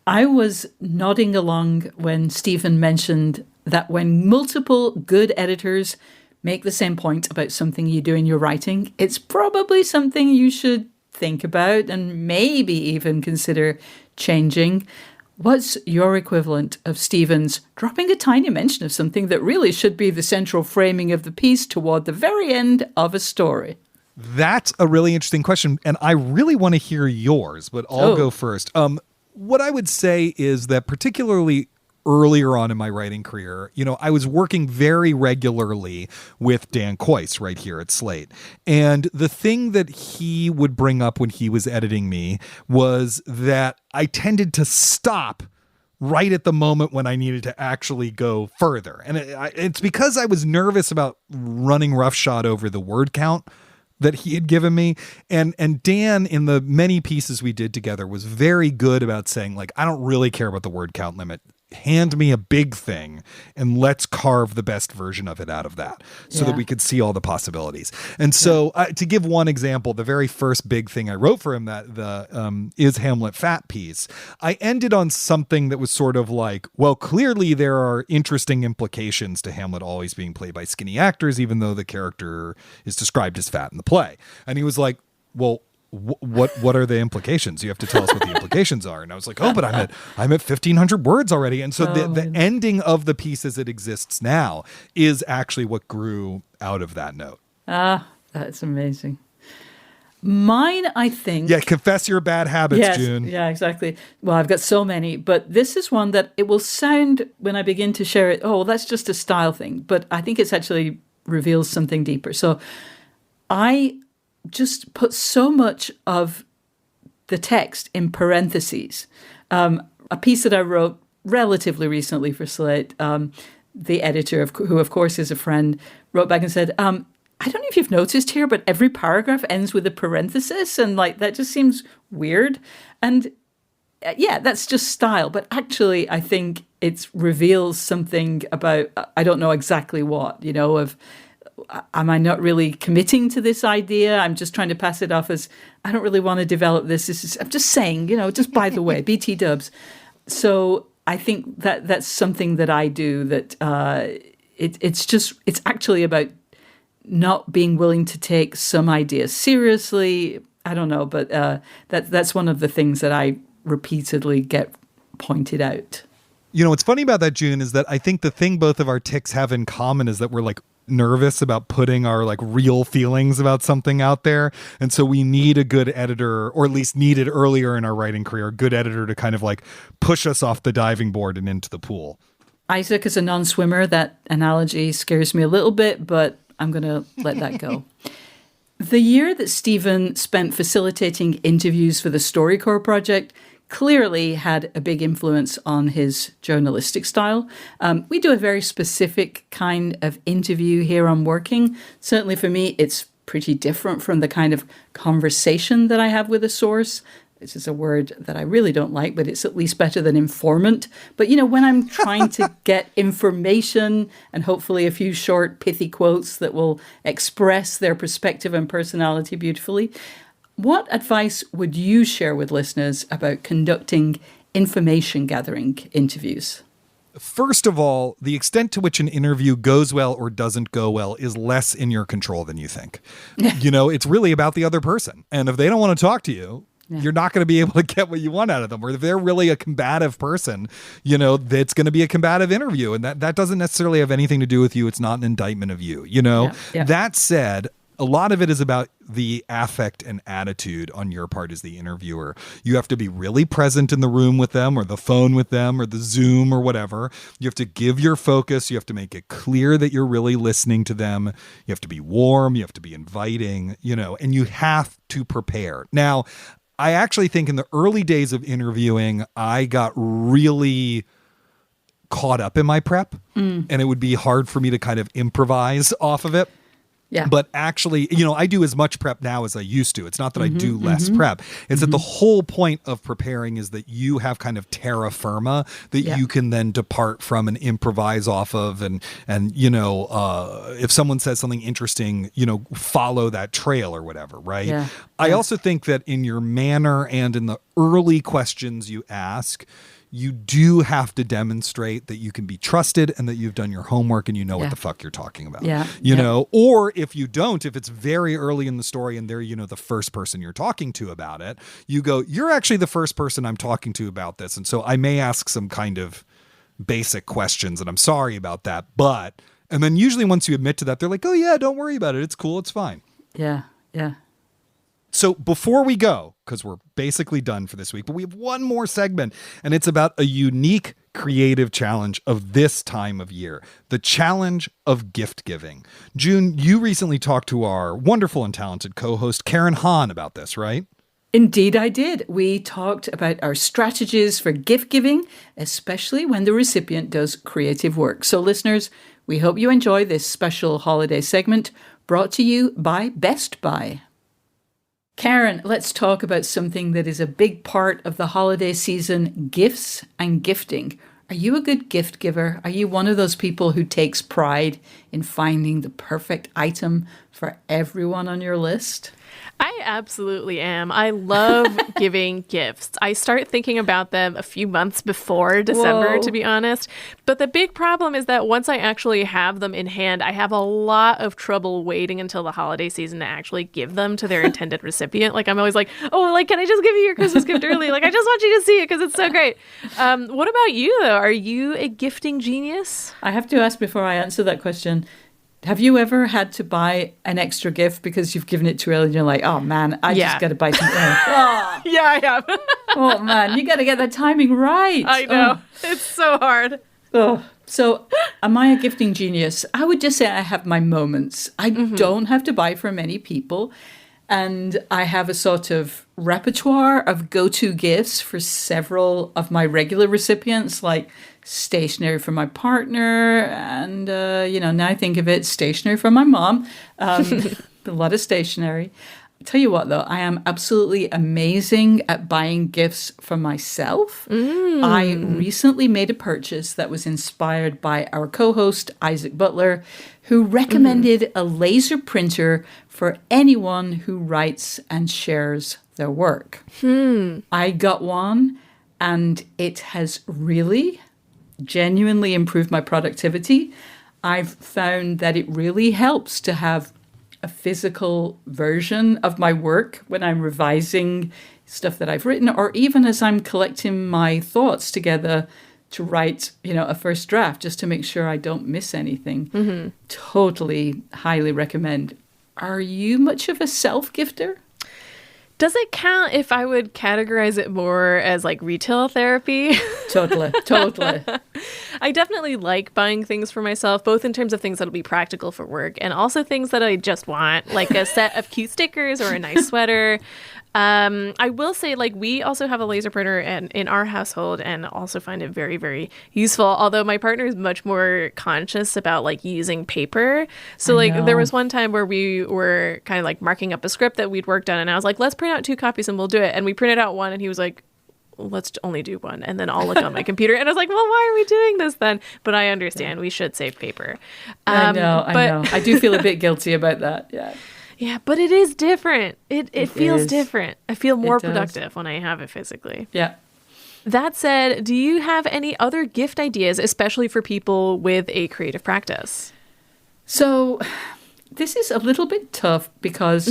I was nodding along when Steven mentioned that when multiple good editors make the same point about something you do in your writing, it's probably something you should think about and maybe even consider changing. What's your equivalent of Steven's dropping a tiny mention of something that really should be the central framing of the piece toward the very end of a story? That's a really interesting question, and I really want to hear yours, but I'll go first. What I would say is that particularly earlier on in my writing career, I was working very regularly with Dan Kois right here at Slate. And the thing that he would bring up when he was editing me was that I tended to stop right at the moment when I needed to actually go further. And it's because I was nervous about running roughshod over the word count that he had given me. And Dan, in the many pieces we did together, was very good about saying, like, I don't really care about the word count limit. hand me a big thing and let's carve the best version of it out of that so that we could see all the possibilities. And so to give one example, the very first big thing I wrote for him, that the Is Hamlet Fat piece, I ended on something that was sort of like, well, clearly there are interesting implications to Hamlet always being played by skinny actors, even though the character is described as fat in the play. And he was like, well, what are the implications? You have to tell us what the implications are. And I was like, oh, but I'm at 1,500 words already. And so the ending of the piece as it exists now is actually what grew out of that note. Ah, that's amazing. Mine, I think... Yeah, confess your bad habits, yes, June. Yeah, exactly. Well, I've got so many, but this is one that it will sound, when I begin to share it, oh, that's just a style thing. But I think it's actually reveals something deeper. So I just put so much of the text in parentheses. A piece that I wrote relatively recently for Slate, the editor, who of course is a friend, wrote back and said, I don't know if you've noticed here, but every paragraph ends with a parenthesis, and like that just seems weird. And yeah, that's just style. But actually, I think it reveals something about, I don't know exactly what, of, am I not really committing to this idea? I'm just trying to pass it off as, I don't really want to develop this. I'm just saying, just by the way, BT dubs. So I think that that's something that I do, that it's actually about not being willing to take some ideas seriously. I don't know, but that's one of the things that I repeatedly get pointed out. What's funny about that, June, is that I think the thing both of our tics have in common is that we're like nervous about putting our like real feelings about something out there. And so we need a good editor, or at least needed earlier in our writing career, a good editor to kind of like push us off the diving board and into the pool. Isaac is a non-swimmer. That analogy scares me a little bit, but I'm going to let that go. The year that Steven spent facilitating interviews for the StoryCorps project clearly had a big influence on his journalistic style. We do a very specific kind of interview here on Working. Certainly for me, it's pretty different from the kind of conversation that I have with a source. This is a word that I really don't like, but it's at least better than informant. But, when I'm trying to get information and hopefully a few short, pithy quotes that will express their perspective and personality beautifully, what advice would you share with listeners about conducting information gathering interviews? First of all, the extent to which an interview goes well or doesn't go well is less in your control than you think. It's really about the other person. And if they don't want to talk to you, you're not going to be able to get what you want out of them. Or if they're really a combative person, that's going to be a combative interview. And that doesn't necessarily have anything to do with you. It's not an indictment of you, That said, a lot of it is about the affect and attitude on your part as the interviewer. You have to be really present in the room with them, or the phone with them, or the Zoom or whatever. You have to give your focus. You have to make it clear that you're really listening to them. You have to be warm. You have to be inviting, and you have to prepare. Now, I actually think in the early days of interviewing, I got really caught up in my prep, and it would be hard for me to kind of improvise off of it. Yeah. But actually, I do as much prep now as I used to. It's not that I do less prep. It's that the whole point of preparing is that you have kind of terra firma that you can then depart from and improvise off of. And if someone says something interesting, follow that trail or whatever, right? Yeah. I also think that in your manner and in the early questions you ask, you do have to demonstrate that you can be trusted and that you've done your homework and you know what the fuck you're talking about. Or if you don't, if it's very early in the story and they're, the first person you're talking to about it, you go, you're actually the first person I'm talking to about this. And so I may ask some kind of basic questions and I'm sorry about that. And then usually once you admit to that, they're like, oh yeah, don't worry about it. It's cool. It's fine. Yeah. Yeah. So before we go, because we're basically done for this week, but we have one more segment, and it's about a unique creative challenge of this time of year, the challenge of gift giving. June, you recently talked to our wonderful and talented co-host Karen Hahn about this, right? Indeed, I did. We talked about our strategies for gift giving, especially when the recipient does creative work. So listeners, we hope you enjoy this special holiday segment brought to you by Best Buy. Karen, let's talk about something that is a big part of the holiday season, gifts and gifting. Are Are you a good gift giver? Are you one of those people who takes pride in finding the perfect item for everyone on your list? I absolutely am. I love giving gifts. I start thinking about them a few months before December, to be honest. But the big problem is that once I actually have them in hand, I have a lot of trouble waiting until the holiday season to actually give them to their intended recipient. Like, I'm always like, oh, like, can I just give you your Christmas gift early? Like, I just want you to see it because it's so great. What about you, though? Are you a gifting genius? I have to ask before I answer that question. Have you ever had to buy an extra gift because you've given it too early and you're like, oh man, I just got to buy something else. Oh. Yeah, I have. Oh man, you got to get the timing right. I know. It's so hard. Oh. So am I a gifting genius? I would just say I have my moments. I don't have to buy for many people. And I have a sort of repertoire of go-to gifts for several of my regular recipients, like stationery for my partner. And, now I think of it, stationery for my mom. A lot of stationery. I'll tell you what, though, I am absolutely amazing at buying gifts for myself. I recently made a purchase that was inspired by our co-host, Isaac Butler, who recommended a laser printer for anyone who writes and shares their work. I got one, and it has really genuinely improved my productivity. I've found that it really helps to have a physical version of my work when I'm revising stuff that I've written, or even as I'm collecting my thoughts together to write, a first draft, just to make sure I don't miss anything. Totally highly recommend. Are you much of a self-gifter? Does it count if I would categorize it more as like retail therapy? Totally. I definitely like buying things for myself, both in terms of things that'll be practical for work and also things that I just want, like a set of cute stickers or a nice sweater. I will say, like, we also have a laser printer in our household and also find it very, very useful. Although my partner is much more conscious about like using paper. So there was one time where we were kind of like marking up a script that we'd worked on, and I was like, let's print out 2 copies and we'll do it. And we printed out one, and he was like, let's only do one, and then I'll look on my computer. And I was like, well, why are we doing this then? But I understand we should save paper. I know. I do feel a bit guilty about that. Yeah. Yeah, but it is different. It feels different. I feel more productive when I have it physically. Yeah. That said, do you have any other gift ideas, especially for people with a creative practice? So this is a little bit tough because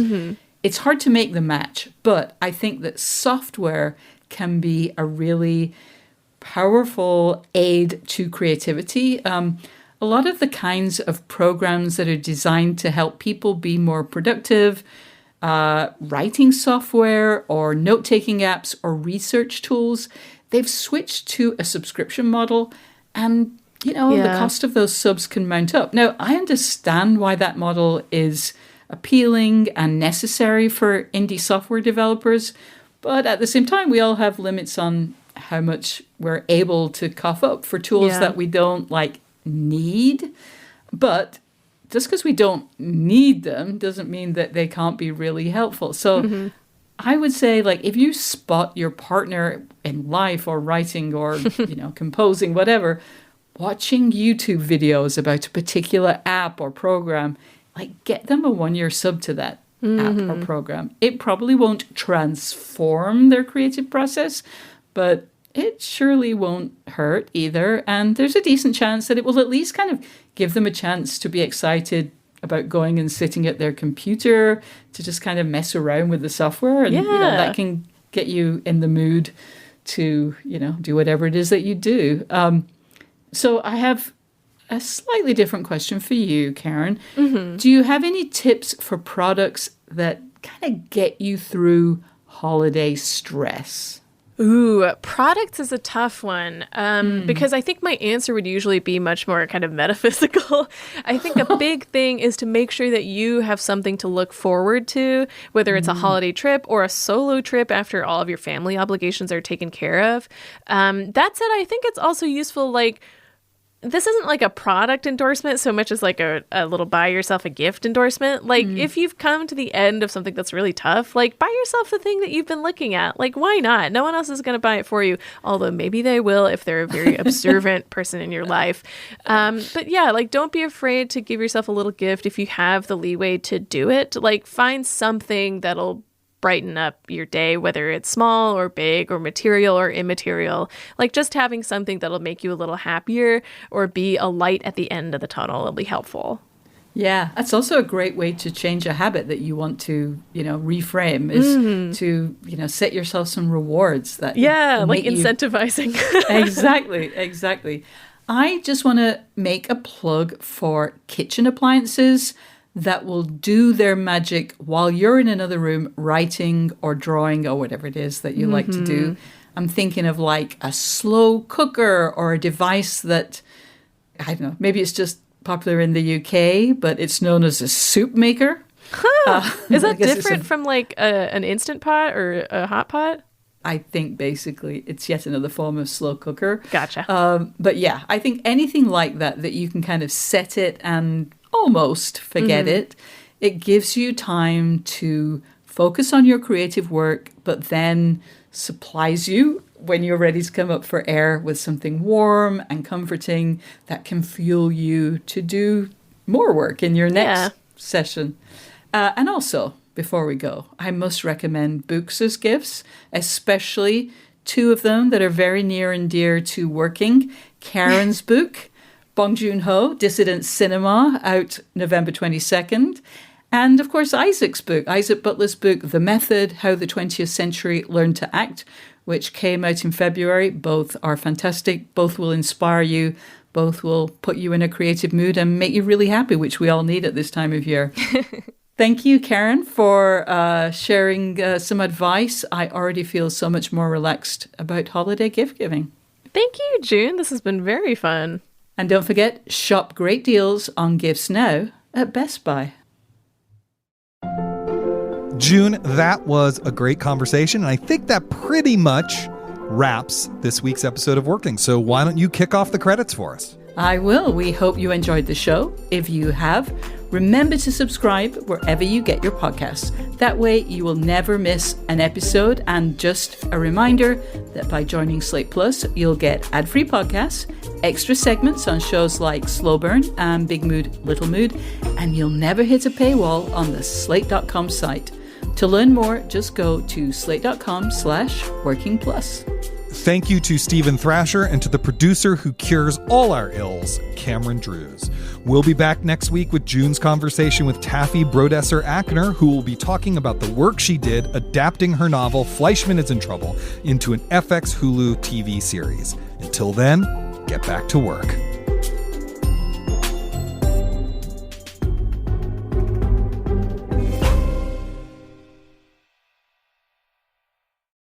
it's hard to make the match, but I think that software can be a really powerful aid to creativity. A lot of the kinds of programs that are designed to help people be more productive, writing software or note-taking apps or research tools, they've switched to a subscription model, and the cost of those subs can mount up. Now, I understand why that model is appealing and necessary for indie software developers, but at the same time, we all have limits on how much we're able to cough up for tools that we don't need. But just because we don't need them doesn't mean that they can't be really helpful. So I would say, if you spot your partner in life or writing or composing, whatever, watching YouTube videos about a particular app or program, get them a 1-year sub to that app or program. It probably won't transform their creative process, but it surely won't hurt either. And there's a decent chance that it will at least kind of give them a chance to be excited about going and sitting at their computer to just kind of mess around with the software. And that can get you in the mood to, do whatever it is that you do. So I have a slightly different question for you, Karen. Do you have any tips for products that kind of get you through holiday stress? Ooh, products is a tough one because I think my answer would usually be much more kind of metaphysical. I think a big thing is to make sure that you have something to look forward to, whether it's a holiday trip or a solo trip after all of your family obligations are taken care of. That said, I think it's also useful, this isn't like a product endorsement so much as like a little buy yourself a gift endorsement. Like if you've come to the end of something that's really tough, like buy yourself the thing that you've been looking at. Like, why not? No one else is going to buy it for you. Although maybe they will if they're a very observant person in your life. But yeah, like don't be afraid to give yourself a little gift if you have the leeway to do it. Like find something that'll brighten up your day, whether it's small or big or material or immaterial. Like just having something that'll make you a little happier or be a light at the end of the tunnel will be helpful. Yeah, that's also a great way to change a habit that you want to, reframe is to, set yourself some rewards that like incentivizing. Exactly. I just want to make a plug for kitchen appliances that will do their magic while you're in another room writing or drawing or whatever it is that you like to do. I'm thinking of like a slow cooker or a device that, I don't know, maybe it's just popular in the UK, but it's known as a soup maker. Is that different from like an Instant Pot or a hot pot? I think basically it's yet another form of slow cooker. Gotcha. But yeah, I think anything like that you can kind of set it and almost forget it. It gives you time to focus on your creative work, but then supplies you when you're ready to come up for air with something warm and comforting that can fuel you to do more work in your next session. And also, before we go, I must recommend books as gifts, especially two of them that are very near and dear to working. Karen's book, Bong Joon-ho, Dissident Cinema, out November 22nd. And, of course, Isaac Butler's book, The Method, How the 20th Century Learned to Act, which came out in February. Both are fantastic. Both will inspire you. Both will put you in a creative mood and make you really happy, which we all need at this time of year. Thank you, Karen, for sharing some advice. I already feel so much more relaxed about holiday gift giving. Thank you, June. This has been very fun. And don't forget, shop great deals on gifts now at Best Buy. June, that was a great conversation, and I think that pretty much wraps this week's episode of Working. So why don't you kick off the credits for us? I will. We hope you enjoyed the show. If you have, remember to subscribe wherever you get your podcasts. That way you will never miss an episode. And just a reminder that by joining Slate Plus, you'll get ad-free podcasts, extra segments on shows like Slow Burn and Big Mood, Little Mood, and you'll never hit a paywall on the slate.com site. To learn more, just go to slate.com/workingplus. Thank you to Steven Thrasher and to the producer who cures all our ills, Cameron Drews. We'll be back next week with June's conversation with Taffy Brodesser-Akner, who will be talking about the work she did adapting her novel Fleischman is in Trouble into an FX Hulu TV series. Until then, get back to work.